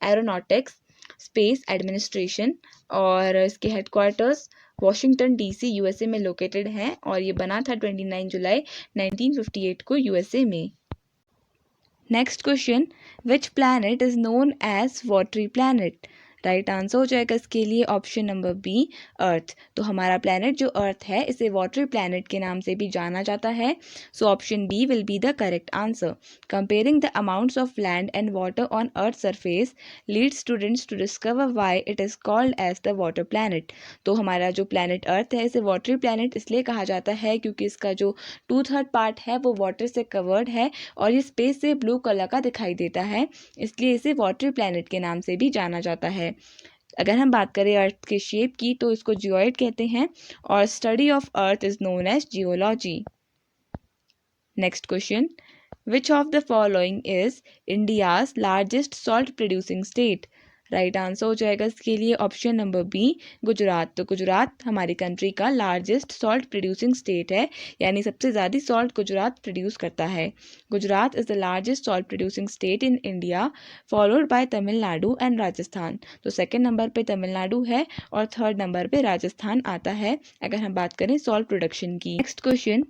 एरोनॉटिक्स स्पेस एडमिनिस्ट्रेशन, और इसके हेडक्वार्टर्स वॉशिंगटन डीसी यूएसए में लोकेटेड है, और ये बना था 29 जुलाई 1958 को यूएसए में। Next question, which planet is known as watery planet. Right answer हो जाएगा इसके लिए ऑप्शन नंबर बी, अर्थ। तो हमारा प्लैनेट जो अर्थ है इसे वाटरी प्लैनेट के नाम से भी जाना जाता है। So option B will be the correct answer. Comparing the amounts of land and water on earth surface lead students to discover why it is called as the water planet. तो हमारा जो प्लैनेट अर्थ है इसे watery planet इसलिए कहा जाता है क्योंकि इसका जो 2/3 पार्ट है वो वाटर से कवर्ड है, और ये स्पेस से ब्लू कलर का दिखाई देता है, इसलिए इसे वाटरी प्लैनेट के नाम से भी जाना जाता है। अगर हम बात करें अर्थ के शेप की, तो इसको जियोइड कहते हैं, और study of earth is known as geology. Next question, which of the following is India's largest salt producing state. Right answer हो जाएगा इसके लिए ऑप्शन नंबर बी, गुजरात। तो गुजरात हमारी कंट्री का लार्जेस्ट सॉल्ट प्रोड्यूसिंग स्टेट है, यानी सबसे ज़्यादा सॉल्ट गुजरात प्रोड्यूस करता है। Gujarat is the largest salt producing state in India, followed by Tamil Nadu and Rajasthan. तो सेकेंड नंबर पे तमिलनाडु है और थर्ड नंबर पे राजस्थान आता है अगर हम बात करें सॉल्ट प्रोडक्शन की। Next question,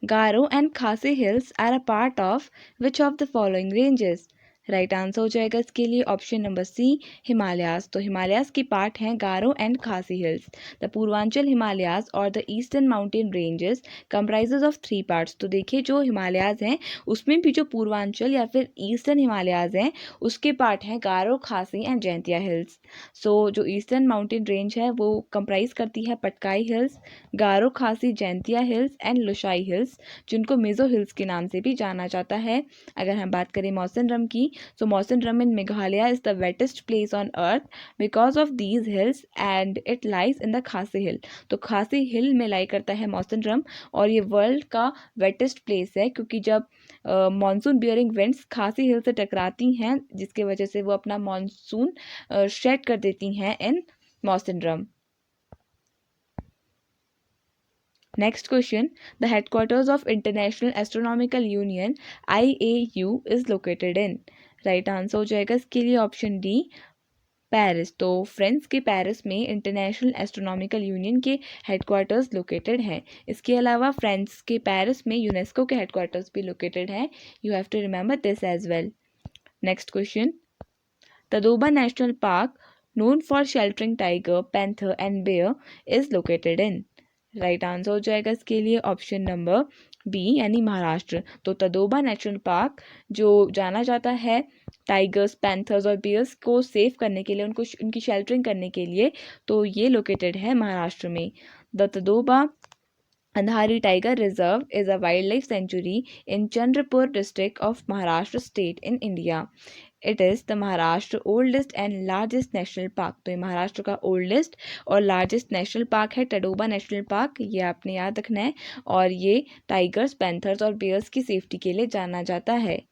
Garo and Khasi hills are a part of which of the following ranges. Right answer हो जाएगा इसके लिए ऑप्शन नंबर सी, हिमालयाज। तो हिमालयाज की पार्ट हैं गारो and Khasi hills. The Purvanchal Himalayas और the eastern mountain ranges comprises of 3 parts. तो देखिए जो हिमालयाज हैं उसमें भी जो पूर्वांचल या फिर ईस्टर्न हिमालयाज हैं उसके पार्ट हैं गारो, खासी एंड जैंतिया हिल्स। सो जो ईस्टर्न माउंटेन रेंज है वो कंप्राइज करती है पटकाई हिल्स, गारो, खासी, Jaintia hills and Lushai hills, जिनको मिजो हिल्स के नाम से भी जाना जाता है। अगर हम बात करें मौसिनराम की, so Mawsynram in Meghalaya is the wettest place on earth because of these hills and it lies in the Khasi Hill। तो खासी हिल में लाई करता है मौसिनराम, और ये वर्ल्ड का वेटेस्ट प्लेस है क्योंकि जब मॉनसून बियरिंग विंड्स खासी हिल से टकराती हैं जिसके वजह से वो अपना मॉनसून शेड कर देती हैं इन Mawsynram. Next question, the headquarters of International Astronomical Union IAU is located in। Right answer हो जाएगा इसके लिए ऑप्शन डी, पेरिस, तो फ्रांस के पेरिस में इंटरनेशनल एस्ट्रोनॉमिकल यूनियन के हेडक्वार्टर्स लोकेटेड है। इसके अलावा फ्रांस के पेरिस में यूनेस्को के हेडक्वार्टर्स भी लोकेटेड है। You have to remember this as well. Next question, Tadoba national park known for sheltering tiger, panther and bear is located in। Right answer हो जाएगा इसके लिए ऑप्शन नंबर बी यानी महाराष्ट्र। तो तदोबा नेशनल पार्क जो जाना जाता है टाइगर्स, पैंथर्स और बियर्स को सेव करने के लिए, उनको उनकी शेल्टरिंग करने के लिए, तो ये लोकेटेड है महाराष्ट्र में। The Tadoba Andhari tiger reserve is a wild life sanctuary in Chandrapur district of Maharashtra state in India. It is the Maharashtra oldest and largest national park. तो ये महाराष्ट्र का ओल्डेस्ट और लार्जेस्ट नेशनल पार्क है तडोबा नेशनल पार्क, ये आपने याद रखना है। और ये टाइगर्स, पैंथर्स और बियर्स की सेफ्टी के लिए जाना जाता है।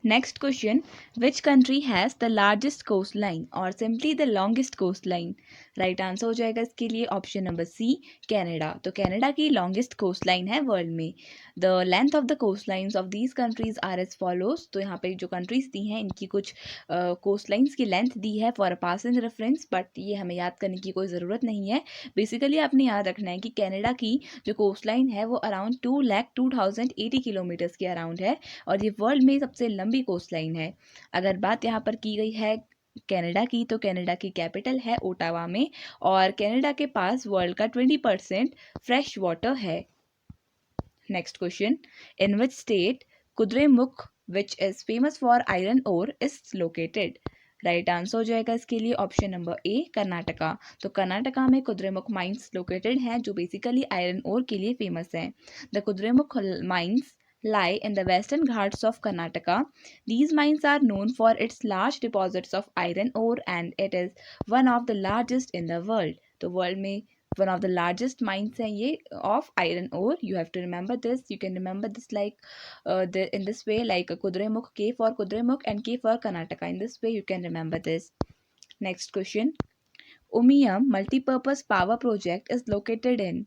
Next question, which country has the largest coast line और simply the longest coast line. Right answer हो जाएगा इसके लिए ऑप्शन नंबर सी कनाडा। तो कनाडा की लॉन्गेस्ट कोस्ट लाइन है वर्ल्ड में। The length of the coast lines of these countries are as follows. तो यहाँ पे जो कंट्रीज दी हैं इनकी कुछ कोस्ट लाइन्स की लेंथ दी है for a passing reference, but ये हमें याद करने की कोई ज़रूरत नहीं है। बेसिकली आपने याद रखना है कि कनाडा की जो कोस्ट लाइन है वो अराउंड 2,02,080 किलोमीटर्स के अराउंड है और ये वर्ल्ड में सबसे लंबी कोस्ट लाइन है। अगर बात यहाँ पर की गई है कनाडा की, तो कनाडा की कैपिटल है ओटावा में और कनाडा के पास वर्ल्ड का 20% फ्रेश वाटर है। Next question, in which state Kudremukh which is famous for iron ore is located. Right answer हो जाएगा इसके लिए ऑप्शन नंबर ए कर्नाटका। तो कर्नाटका में कुद्रेमुख माइंस लोकेटेड हैं जो बेसिकली आयरन ओर के लिए फेमस हैं। The Kudremukh mines lie in the western Ghats of Karnataka. These mines are known for its large deposits of iron ore and it is one of the largest in the world. तो world में one of the largest mines हैं ये of iron ore. You have to remember this. You can remember this like in this way, like Kudremukh, K for Kudremukh and K for Karnataka. In this way you can remember this. Next question, Umiam multipurpose power project is located in।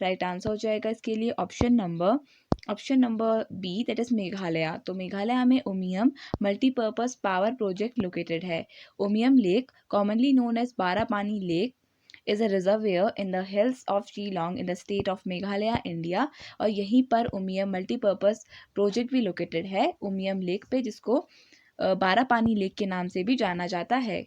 Right answer हो जाएगा इसके लिए option number B that is Meghalaya. तो मेघालय में Umiam multipurpose power project located है। Umiam lake commonly known as Barapani lake is a reservoir in the hills of Shillong in the state of Meghalaya India. और यहीं पर उमियम मल्टीपर्पज प्रोजेक्ट भी लोकेटेड है उमियम लेक पे, जिसको बारापानी लेक के नाम से भी जाना जाता है।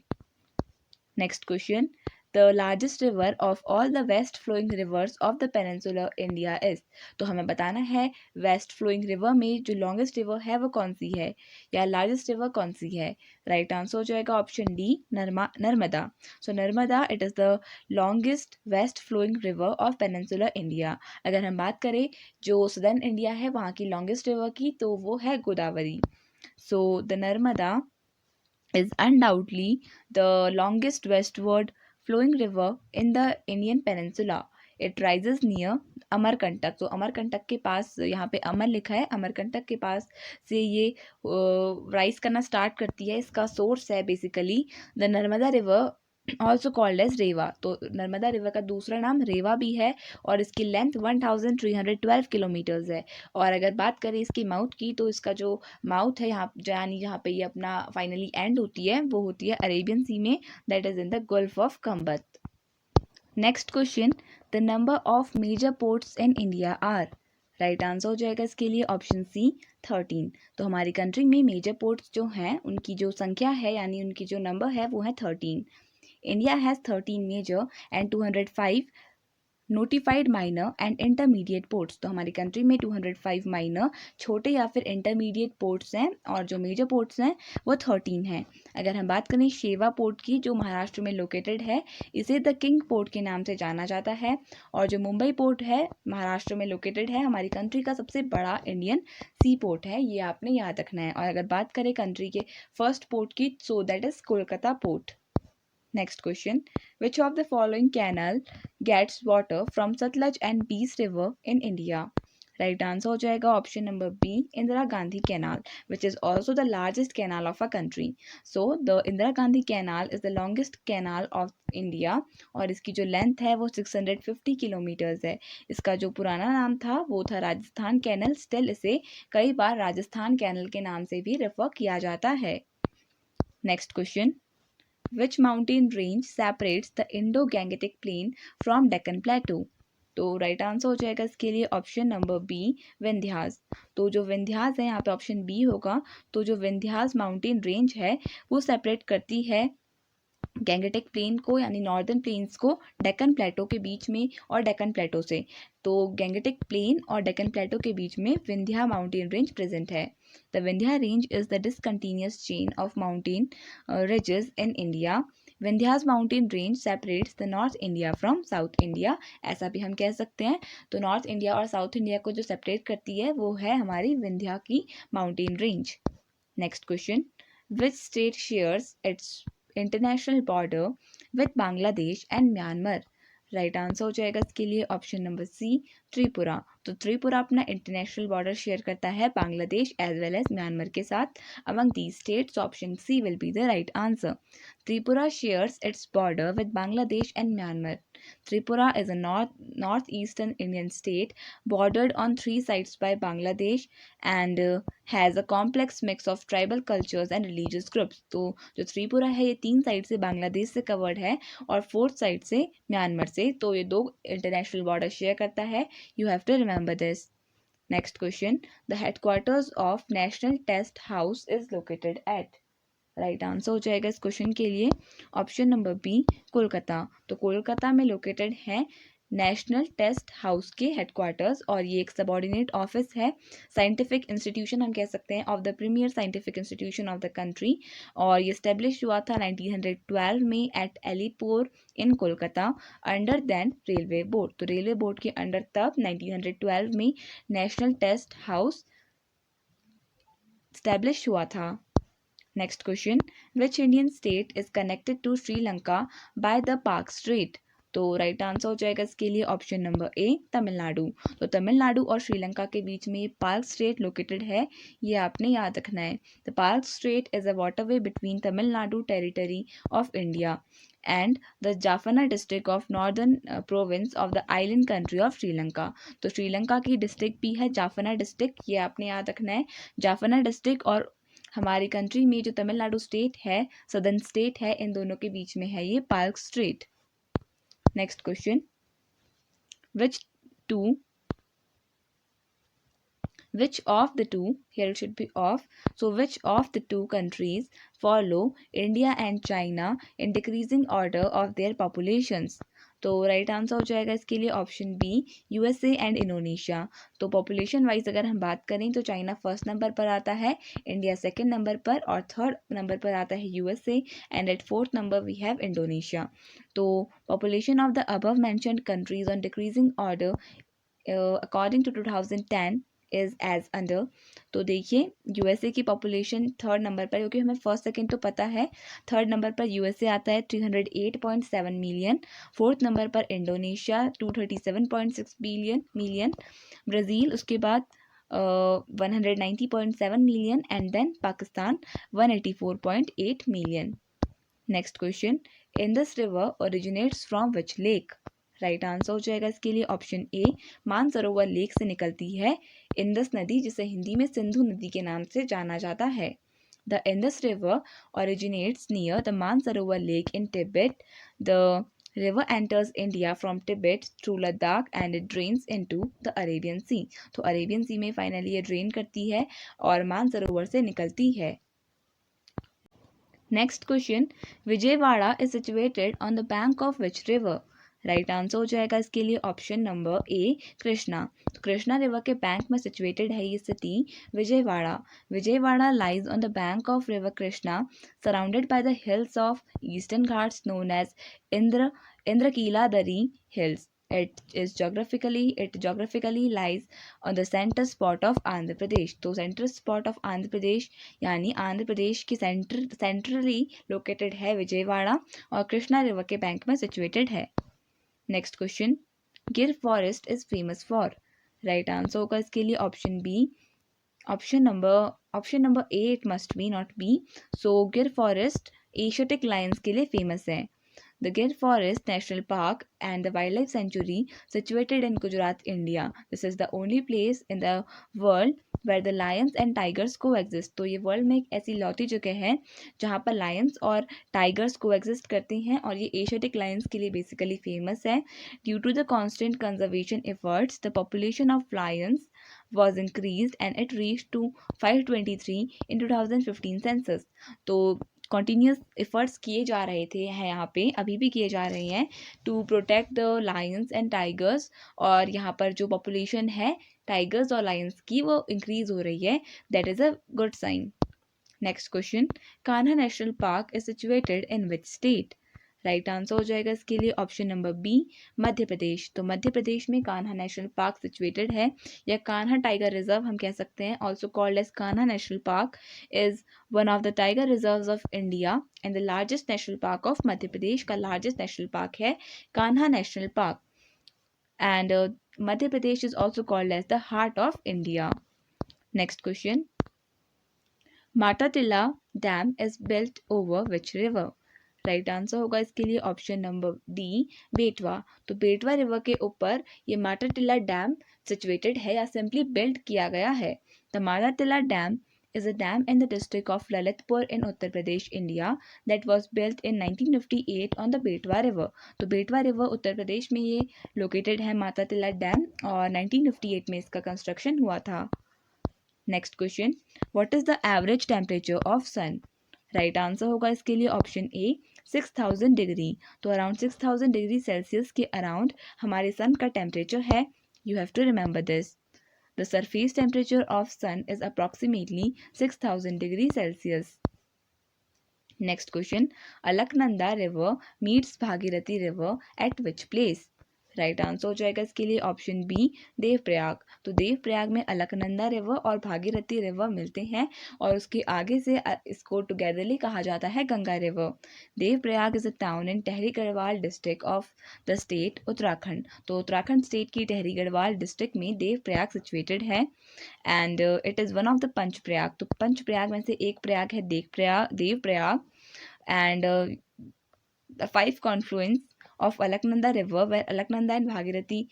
Next question, the largest river of all the west flowing rivers of the peninsular India is। तो हमें बताना है वेस्ट फ्लोइंग रिवर में जो लॉन्गेस्ट रिवर है वो कौन सी है या लार्जेस्ट रिवर कौन सी है। राइट आंसर हो जाएगा option D Narmada. So Narmada it is the longest west flowing river of peninsular India. अगर हम बात करें जो सदर्न इंडिया है वहाँ की लॉन्गेस्ट रिवर की, तो वो है Godavari. So the Narmada is undoubtedly the longest westward flowing river in the Indian peninsula. It rises near Amarkantak. तो अमरकंटक के पास, यहाँ पे अमर लिखा है, अमरकंटक के पास से ये राइज करना स्टार्ट करती है। इसका सोर्स है basically the Narmada river also called as Reva. तो नर्मदा रिवर का दूसरा नाम रेवा भी है और इसकी लेंथ 1312 किलोमीटर्स है। और अगर बात करें इसकी माउथ की, तो इसका जो माउथ है यहाँ यानी जहाँ पे ये अपना फाइनली एंड होती है वो होती है अरेबियन सी में, that is in the gulf of Khambhat. Next question, the number of major ports in India are. Right answer हो जाएगा इसके लिए ऑप्शन सी 13। तो हमारी कंट्री में मेजर पोर्ट्स जो हैं उनकी जो संख्या है यानी उनकी जो नंबर है वो है 13। India has 13 major and 205 notified minor and intermediate ports. तो हमारी कंट्री में 205 माइनर छोटे या फिर इंटरमीडिएट पोर्ट्स हैं और जो मेजर पोर्ट्स हैं वो 13 हैं। अगर हम बात करें शेवा पोर्ट की जो महाराष्ट्र में लोकेटेड है, इसे द किंग पोर्ट के नाम से जाना जाता है। और जो मुंबई पोर्ट है महाराष्ट्र में लोकेटेड है, हमारी कंट्री का सबसे बड़ा इंडियन सी पोर्ट है, ये आपने याद रखना है। और अगर बात करें कंट्री के फर्स्ट पोर्ट की, सो that is Kolkata port. Next question, which of the following canal gets water from Satluj and Beas River in India? Right answer हो जाएगा option number B Indira Gandhi canal, which is also the largest canal of our country. So the Indira Gandhi Canal is the longest canal of India और इसकी जो length है वो 650 kilometres है। इसका जो पुराना नाम था वो था राजस्थान कैनल, स्टिल इसे कई बार राजस्थान कैनल के नाम से भी रेफर किया जाता है। Next question, which mountain range separates the Indo Gangetic plain from Deccan plateau? तो राइट आंसर हो जाएगा इसके लिए ऑप्शन नंबर बी, विंध्यास। तो जो विंध्यास है यहाँ पे ऑप्शन बी होगा। तो जो विंध्यास माउंटेन रेंज है वो सेपरेट करती है गैंगेटिक प्लेन को यानी नॉर्दर्न प्लेन्स को डेक्कन प्लेटो के बीच में और डेक्कन प्लेटो से। तो गैंगेटिक प्लेन और डेक्कन प्लेटो के बीच में विंध्या माउंटेन रेंज प्रेजेंट है। The Vindhya range is the discontinuous chain of mountain ridges in India. Vindhyas mountain range separates the north India from south India, ऐसा भी हम कह सकते हैं। तो नॉर्थ इंडिया और साउथ इंडिया को जो सेपरेट करती है वो है हमारी विंध्या की mountain range. Next question, which state shares it's international border with Bangladesh and Myanmar? Right answer हो जाएगा इसके लिए ऑप्शन नंबर सी, त्रिपुरा। तो त्रिपुरा अपना इंटरनेशनल बॉर्डर शेयर करता है Bangladesh as well as Myanmar के साथ। Among these states option C will be the right answer. Tripura shares its border with Bangladesh and Myanmar. Tripura is a northeastern Indian state bordered on three sides by Bangladesh and has a complex mix of tribal cultures and religious groups. तो जो त्रिपुरा है ये 3 side से बांग्लादेश से covered है और 4th side से Myanmar से। तो ये 2 इंटरनेशनल बॉर्डर शेयर करता है। You have to remember this. Next question, the headquarters of national test house is located at? Right answer हो जाएगा इस क्वेश्चन के लिए ऑप्शन नंबर बी, कोलकाता। तो कोलकाता में लोकेटेड है नेशनल टेस्ट हाउस के हेडक्वार्टर्स और ये एक सबऑर्डिनेट ऑफिस है, साइंटिफिक इंस्टीट्यूशन हम कह सकते हैं, of the premier scientific institution of the country. और ये स्टेब्लिश हुआ था 1912 में at Alipore in Kolkata under then railway board. तो रेलवे बोर्ड के अंडर तब 1912 में नेशनल टेस्ट हाउस स्टेब्लिश हुआ था। Next question, which Indian state is connected to Sri Lanka by the Park Strait? तो राइट आंसर हो जाएगा इसके लिए ऑप्शन नंबर ए, तमिलनाडु। तो तमिलनाडु और श्रीलंका के बीच में पार्क स्ट्रेट लोकेटेड है, ये आपने याद रखना है। The park straight is a waterway between Tamil Nadu territory of India and the Jaffna district of northern province of the island country of Sri Lanka. तो श्रीलंका की डिस्ट्रिक्ट भी है जाफना डिस्ट्रिक्ट, ये आपने याद रखना है। जाफना डिस्ट्रिक्ट और हमारी कंट्री में जो तमिलनाडु स्टेट है, सदर्न स्टेट है, इन दोनों के बीच में है ये park straight. Next question, which of the two, here it should be of, so which of the two countries follow India and China in decreasing order of their populations? तो right answer हो जाएगा इसके लिए option B, USA and Indonesia. तो population wise अगर हम बात करें तो चाइना फर्स्ट नंबर पर आता है, इंडिया सेकंड नंबर पर और थर्ड नंबर पर आता है USA and at fourth number we have Indonesia. तो population of the above mentioned countries on decreasing order according to 2010 is as under. तो देखिए यूएसए की पॉपुलेशन थर्ड नंबर पर, क्योंकि हमें फर्स्ट सेकंड तो पता है, थर्ड नंबर पर यूएसए आता है 308.7 मिलियन, फोर्थ नंबर पर इंडोनेशिया 237.6 मिलियन, ब्राज़ील उसके बाद 190.7 million and then Pakistan 184.8 million. Next question, Indus river originates from which lake? Right answer हो जाएगा इसके लिए ऑप्शन ए, मानसरोवर लेक से निकलती है इंदस नदी, जिसे हिंदी में सिंधु नदी के नाम से जाना जाता है। The Indus river originates near the Mansarovar lake in Tibet. The river enters India from Tibet through Ladakh and it drains into the Arabian Sea। तो अरेबियन सी में फाइनली ये ड्रेन करती है और मानसरोवर से निकलती है। Next question, Vijayawada is situated on the bank of which river? Right answer हो जाएगा इसके लिए ऑप्शन नंबर ए, कृष्णा। तो कृष्णा रिवर के बैंक में सिचुएटेड है ये city Vijayawada. Vijayawada lies on the bank of river Krishna surrounded by the hills of Eastern Ghats known as Indrakeeladri hills. It geographically lies on the center spot of Andhra Pradesh. तो central spot of Andhra Pradesh यानी आंध्र प्रदेश की centrally located है विजयवाड़ा और Krishna river के bank में situated है। Next question, Gir forest is famous for? Right answer होगा इसके लिए option B, option number A, it must be not B. So Gir forest Asiatic lions के लिए फेमस है। The Gir Forest National Park and the Wildlife Sanctuary situated in Gujarat, India. This is the only place in the world where the lions and tigers coexist. तो ये world में एक ऐसी लौती जगह है जहाँ पर लायंस और टाइगर्स कोएग्जिस्ट करते हैं और ये एशियाटिक लायंस के लिए बेसिकली फेमस है. Due to the constant conservation efforts the population of lions was increased and it reached to 523 in 2015 census. तो कॉन्टीन्यूस एफर्ट्स किए जा रहे थे हैं यहाँ पे, अभी भी किए जा रहे हैं to protect the lions and tigers. और यहाँ पर जो पॉपुलेशन है टाइगर्स और लायंस की वो इंक्रीज हो रही है. That is a good sign. Next question, Kanha national park is situated in which state. Right answer हो जाएगा इसके लिए option number B, Madhya Pradesh. तो मध्य प्रदेश में कान्हा नेशनल पार्क सिचुएटेड है, या कान्हा टाइगर रिजर्व हम कह सकते हैं, also called as Kanha national park, is one of the tiger reserves of India and the largest national park of Madhya Pradesh का लार्जेस्ट नेशनल पार्क है Kanha national park. And Madhya Pradesh is also called as the heart of India. Next question, Matatila dam is built over which river. Right answer होगा इसके लिए option number D, बेटवा. तो बेटवा river के ऊपर ये माटाटिला डैम सिचुएटेड है या सिंपली बिल्ड किया गया है. The Matatila dam is a dam in the district of Lalitpur in Uttar Pradesh, India that was built in 1958 on the Betwa River. तो बेटवा रिवर उत्तर प्रदेश में ये लोकेटेड है माटाटिला डैम और 1958 में इसका कंस्ट्रक्शन हुआ था. Next question, what is the average temperature of sun. Right answer होगा इसके लिए ऑप्शन ए, 6000 डिग्री. तो अराउंड 6000 डिग्री सेल्सियस के अराउंड हमारे सन का टेम्परेचर है. You have to remember this. The surface temperature of sun is approximately 6000 degree Celsius. Next question, Alaknanda river meets Bhagirathi river at which place. Right answer हो जाएगा इसके लिए option B, Devprayag. तो देवप्रयाग में अलकनंदा रिवर और भागीरथी रिवर मिलते हैं और उसके आगे से इसको टुगेदरली कहा जाता है Ganga river. Devprayag is a town in Tahri Garhwal district of the state Uttarakhand. तो उत्तराखंड स्टेट की टहरी गढ़वाल डिस्ट्रिक्ट में देवप्रयाग सिचुएटेड है and it is one of the Panchprayag. तो पंचप्रयाग में से एक प्रयाग है Devprayag and the 5 confluence of Alaknanda river where Alaknanda and Bhagirathi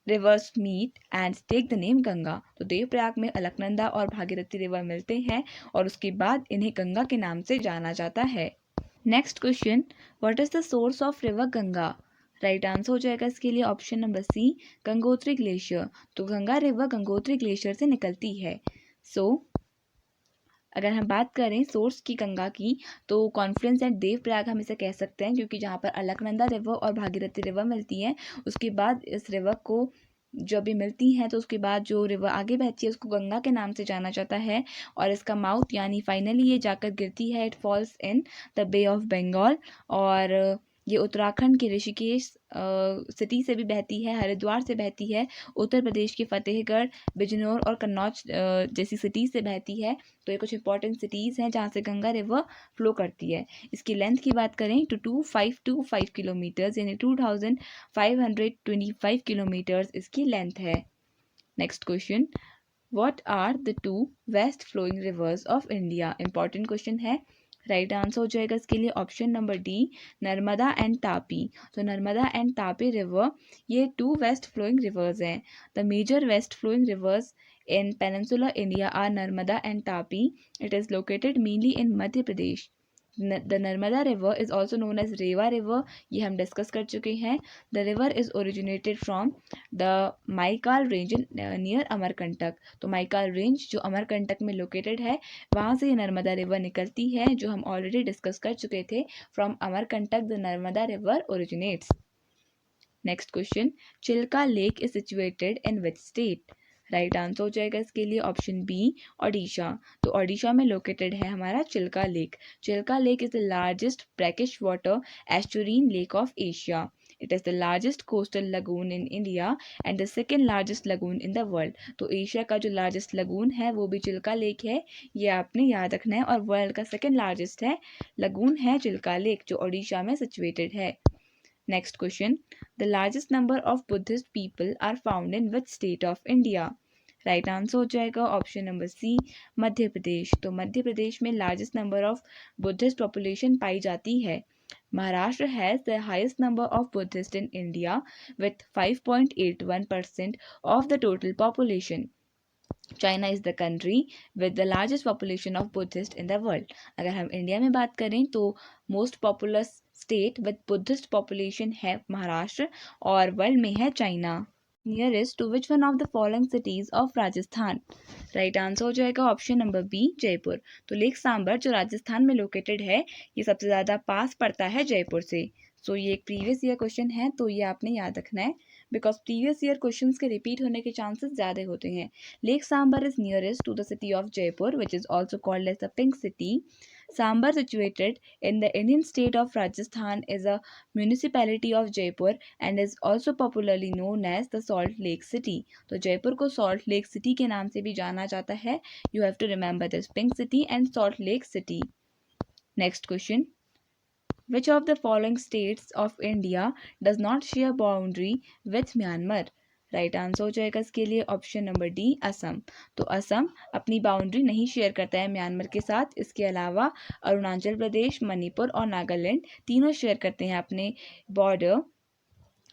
rivers meet and take the name Ganga. तो देवप्रयाग में अलकनंदा और भागीरथी रिवर मिलते हैं और उसके बाद इन्हें गंगा के नाम से जाना जाता है. Next question, what is the source of river Ganga. Right answer हो जाएगा इसके लिए option number C, Gangotri glacier. तो गंगा रिवर गंगोत्री ग्लेशियर से निकलती है. सो अगर हम बात करें सोर्स की गंगा की तो कॉन्फ्लुएंस एट देवप्रयाग हम इसे कह सकते हैं, क्योंकि जहाँ पर अलकनंदा रिवर और भागीरथी रिवर मिलती है उसके बाद इस रिवर को जब भी मिलती हैं तो उसके बाद जो रिवर आगे बहती है उसको गंगा के नाम से जाना जाता है और इसका माउथ यानी फाइनली ये जाकर गिरती है, it falls in the bay of Bengal. और ये उत्तराखंड के ऋषिकेश सिटी से भी बहती है, हरिद्वार से बहती है, उत्तर प्रदेश के फतेहगढ़, बिजनौर और कन्नौज जैसी सिटी से बहती है. तो ये कुछ इंपॉर्टेंट सिटीज़ हैं जहाँ से गंगा रिवर फ्लो करती है. इसकी लेंथ की बात करें तो 2525 किलोमीटर्स यानी 2525 किलोमीटर्स इसकी लेंथ है. Next question, what are the 2 west flowing rivers of India. Important question है. राइट आंसर हो जाएगा इसके लिए option number D, Narmada and Tapi. तो नर्मदा एंड तापी रिवर ये 2 वेस्ट फ्लोइंग रिवर्स हैं. The major west flowing rivers in peninsular India are Narmada and Tapi. It is located mainly in Madhya Pradesh. The Narmada river is also known as Rewa river. ये हम discuss कर चुके हैं. The river is originated from the Maikal range near Amarkantak. तो माइकाल range जो अमरकंटक में located है वहाँ से ये नर्मदा रिवर निकलती है जो हम ऑलरेडी डिस्कस कर चुके थे. From Amarkantak the Narmada river originates. Next question, Chilka lake is situated in which state. Right answer हो जाएगा इसके लिए ऑप्शन बी, ओडिशा. तो ओडिशा में लोकेटेड है हमारा Chilka lake. Chilka lake is the largest brackish water estuarine lake of Asia. It is the largest coastal lagoon in India and the second largest lagoon in the world. तो Asia का जो largest lagoon है वो भी Chilka lake है, ये आपने याद रखना है. और वर्ल्ड का सेकेंड लार्जेस्ट है लगून है चिल्का लेक जो ओडिशा में सिचुएटेड है. Next question, the largest number of Buddhist people are found in which state of India. Right answer हो जाएगा ऑप्शन नंबर सी, मध्य प्रदेश. तो मध्य प्रदेश में largest number of Buddhist population पाई जाती है. Maharashtra has the highest number of Buddhists in India with 5.81% of the total population. China is the country with the largest population of Buddhist in the world. अगर हम India में बात करें तो most populous state with Buddhist population है महाराष्ट्र और world में है China. Nearest to which one of the following cities of Rajasthan. Right answer हो जाएगा ऑप्शन नंबर बी जयपुर. तो लेक सांबर जो राजस्थान में लोकेटेड है ये सबसे ज़्यादा पास पड़ता है जयपुर से. सो ये एक प्रीवियस ईयर क्वेश्चन है तो ये आपने याद रखना है बिकॉज प्रीवियस ईयर क्वेश्चंस के रिपीट होने के चांसेस ज़्यादा होते हैं. Lake Sambhar is nearest to the city of Jaipur which is also called as the pink city. Sambar, situated in the Indian state of Rajasthan, is a municipality of Jaipur and is also popularly known as the Salt Lake City. तो जयपुर को Salt Lake City के नाम से भी जाना जाता है. You have to remember this, Pink City and Salt Lake City. Next question. Which of the following states of India does not share boundary with Myanmar? Right answer हो जाएगा इसके लिए ऑप्शन नंबर डी असम. तो असम अपनी boundary नहीं share करता है Myanmar के साथ. इसके अलावा अरुणाचल प्रदेश, मणिपुर और नागालैंड तीनों शेयर करते हैं अपने border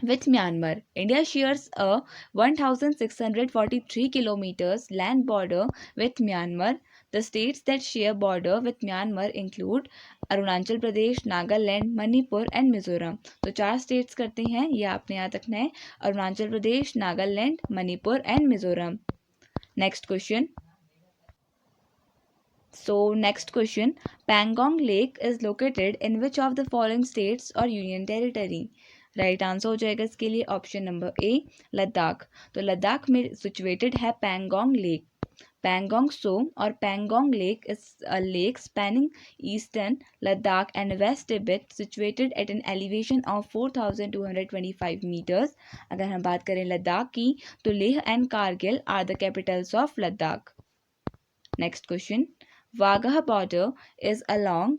with Myanmar. India shares a 1,643 kilometers land border with Myanmar. The states that share border with Myanmar include Arunachal Pradesh, Nagaland, Manipur and Mizoram. तो 4 स्टेट्स करते हैं, ये आपने याद रखना है. Arunachal Pradesh, Nagaland, Manipur and Mizoram. Next question. So next question, Pangong Lake is located in which of the following states or union territory? Right answer हो जाएगा इसके लिए ऑप्शन नंबर ए लद्दाख. तो लद्दाख में सिचुएटेड है पैंगोंग लेक. पैंगोंग सो और Pangong lake is a lake spanning eastern Ladakh and west Tibet situated at an elevation of 4,225 metres. अगर हम बात करें लद्दाख की तो Leh and Kargil are the capitals of Ladakh. Next question, Wagah border is along.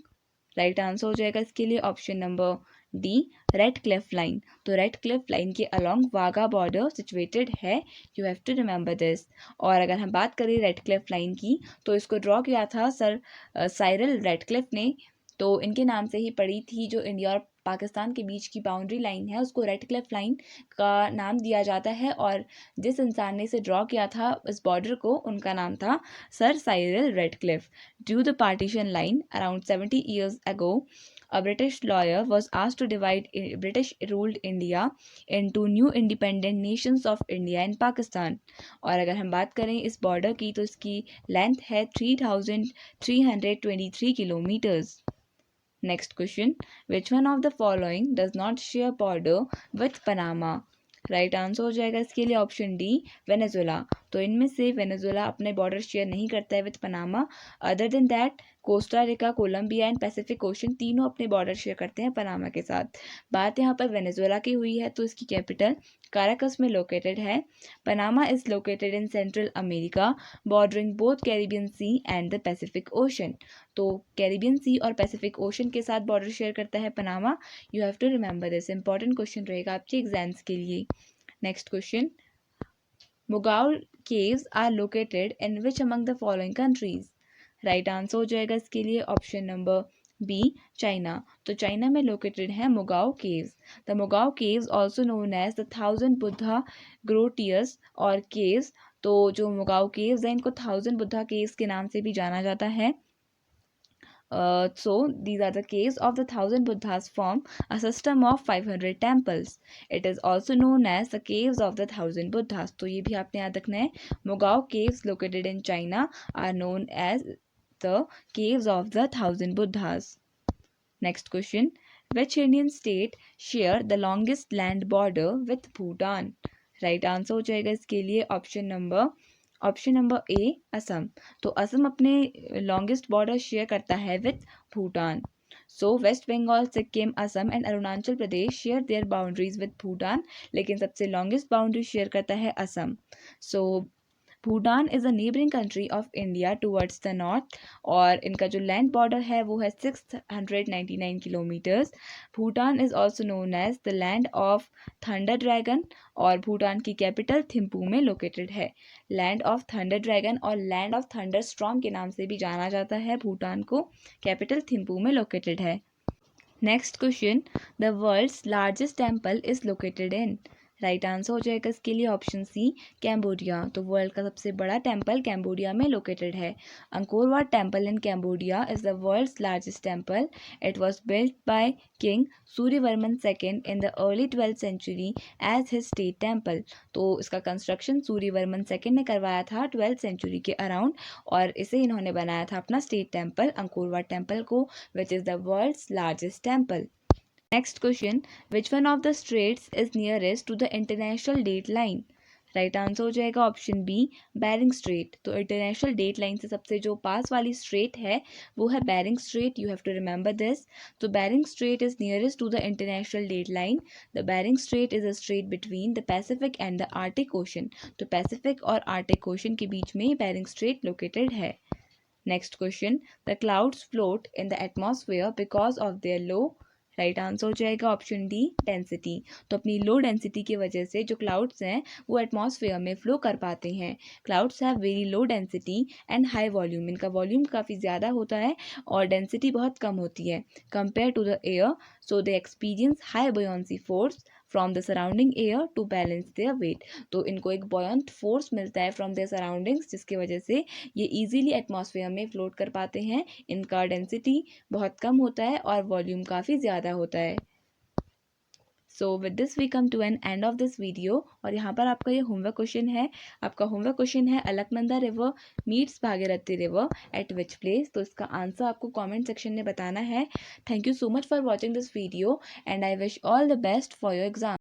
Right answer हो जाएगा इसके लिए option number D Radcliffe line. तो रेड क्लिफ लाइन के अलोंग वाघा बॉर्डर सिचुएटेड है. You have to remember this. और अगर हम बात करें रेड क्लिफ लाइन की तो इसको ड्रॉ किया था सर साइरल रेडक्लिफ ने. तो इनके नाम से ही पड़ी थी जो इंडिया और पाकिस्तान के बीच की बाउंड्री लाइन है उसको रेड क्लिफ लाइन का नाम दिया जाता है. और जिस इंसान ने इसे ड्रॉ किया था इस बॉर्डर को उनका नाम था sir Cyril Radcliffe. Due the partition line around 70 years ago, a British lawyer was asked to divide British ruled India into new independent nations of India and Pakistan. और अगर हम बात करें इस बॉर्डर की तो इसकी लेंथ है 3,323 kilometres. Next question, which one of the following does not share border with Panama. Right answer हो जाएगा इसके लिए ऑप्शन डी वेनेजुला. तो इनमें से वेनेजुला अपने बॉर्डर शेयर नहीं करता है with Panama. Other than that Costa Rica, Colombia and Pacific ocean तीनों अपने बॉर्डर शेयर करते हैं पनामा के साथ. बात यहाँ पर वेनेजुला की हुई है तो इसकी कैपिटल काराकस में लोकेटेड है. Panama is located in Central America bordering both Caribbean sea and the Pacific ocean. तो कैरिबियन सी और पैसिफिक ओशन के साथ बॉर्डर शेयर करता है Panama. You have to remember this. Important question रहेगा आपके एग्जाम्स के लिए. Next question, Mogao caves are located in which among the following countries. Right answer हो जाएगा इसके लिए ऑप्शन नंबर बी चाइना. तो चाइना में लोकेटेड है Mogao caves. The Mogao caves also known as the 1000 Buddha grottoes और केव्स. तो जो मुगाओ केव्स हैं इनको 1000 बुद्धा केव्स के नाम से भी जाना जाता है. So these are the caves of the 1000 Buddhas form a system of 500 temples. It is also known as the caves of the 1000 Buddhas. तो ये भी आपने याद रखना है. Mogao caves located in China are known as the caves of the 1000 Buddhas. Next question, which Indian state share the longest land border with Bhutan. Right answer हो जाएगा इसके लिए ऑप्शन नंबर ए असम. तो असम अपने लॉन्गेस्ट बॉर्डर शेयर करता है with Bhutan. So West Bengal, Sikkim, Assam and Arunachal Pradesh share their boundaries with Bhutan. लेकिन सबसे लॉन्गेस्ट बाउंड्री शेयर करता है Assam. So Bhutan is a neighbouring country of India towards the north. और इनका जो लैंड बॉर्डर है वो है 699 kilometres. Bhutan is also known as the land of thunder dragon. और भूटान की कैपिटल थिम्पू में लोकेटेड है. लैंड ऑफ थंडर ड्रैगन और लैंड ऑफ थंडर स्टॉर्म के नाम से भी जाना जाता है भूटान को. कैपिटल थिम्पू में लोकेटेड है. Next question, the world's largest temple is located in. Right answer हो जाएगा इसके लिए ऑप्शन सी, कैम्बोडिया। तो वर्ल्ड का सबसे बड़ा टेम्पल कैम्बोडिया में लोकेटेड है। Angkor Wat temple in Cambodia is the world's largest temple. It was built by king Suryavarman second in the early 12th century as his state temple. तो इसका construction Suryavarman second ने करवाया था 12th century के around, और इसे इन्होंने बनाया था अपना state temple, Angkor Wat temple को, which is the world's largest temple. Next question, which one of the straits is nearest to the international date line? Right answer हो जाएगा ऑप्शन बी, बैरिंग स्ट्रेट। तो international date line से सबसे जो पास वाली strait है वो है Bering strait. You have to remember this. तो Bering strait is nearest to the international date line. The Bering strait is a strait between the Pacific and the Arctic ocean. तो पैसिफिक और Arctic ocean के बीच में Bering strait located है। Next question, the clouds float in the atmosphere because of their low. Right answer हो जाएगा option D, density. तो अपनी लो डेंसिटी की वजह से जो क्लाउड्स हैं वो एटमॉस्फेयर में फ्लो कर पाते हैं। Clouds have very low density and high volume. इनका वॉल्यूम काफ़ी ज़्यादा होता है और डेंसिटी बहुत कम होती है compare to the air. So they experience high buoyancy force from the surrounding air to balance their weight. तो इनको एक बॉयंट फोर्स मिलता है फ्रॉम देयर सराउंडिंग्स, जिसकी वजह से ये इजीली एटमॉस्फेयर में फ्लोट कर पाते हैं। इनका डेंसिटी बहुत कम होता है और वॉल्यूम काफ़ी ज़्यादा होता है। So with this we come to an end of this video. और यहाँ पर आपका ये होमवर्क क्वेश्चन है। आपका होमवर्क क्वेश्चन है, Alaknanda river meets Bhagirathi river at which place. तो इसका आंसर आपको कमेंट सेक्शन में बताना है। Thank you so much for watching this video and I wish all the best for your exam.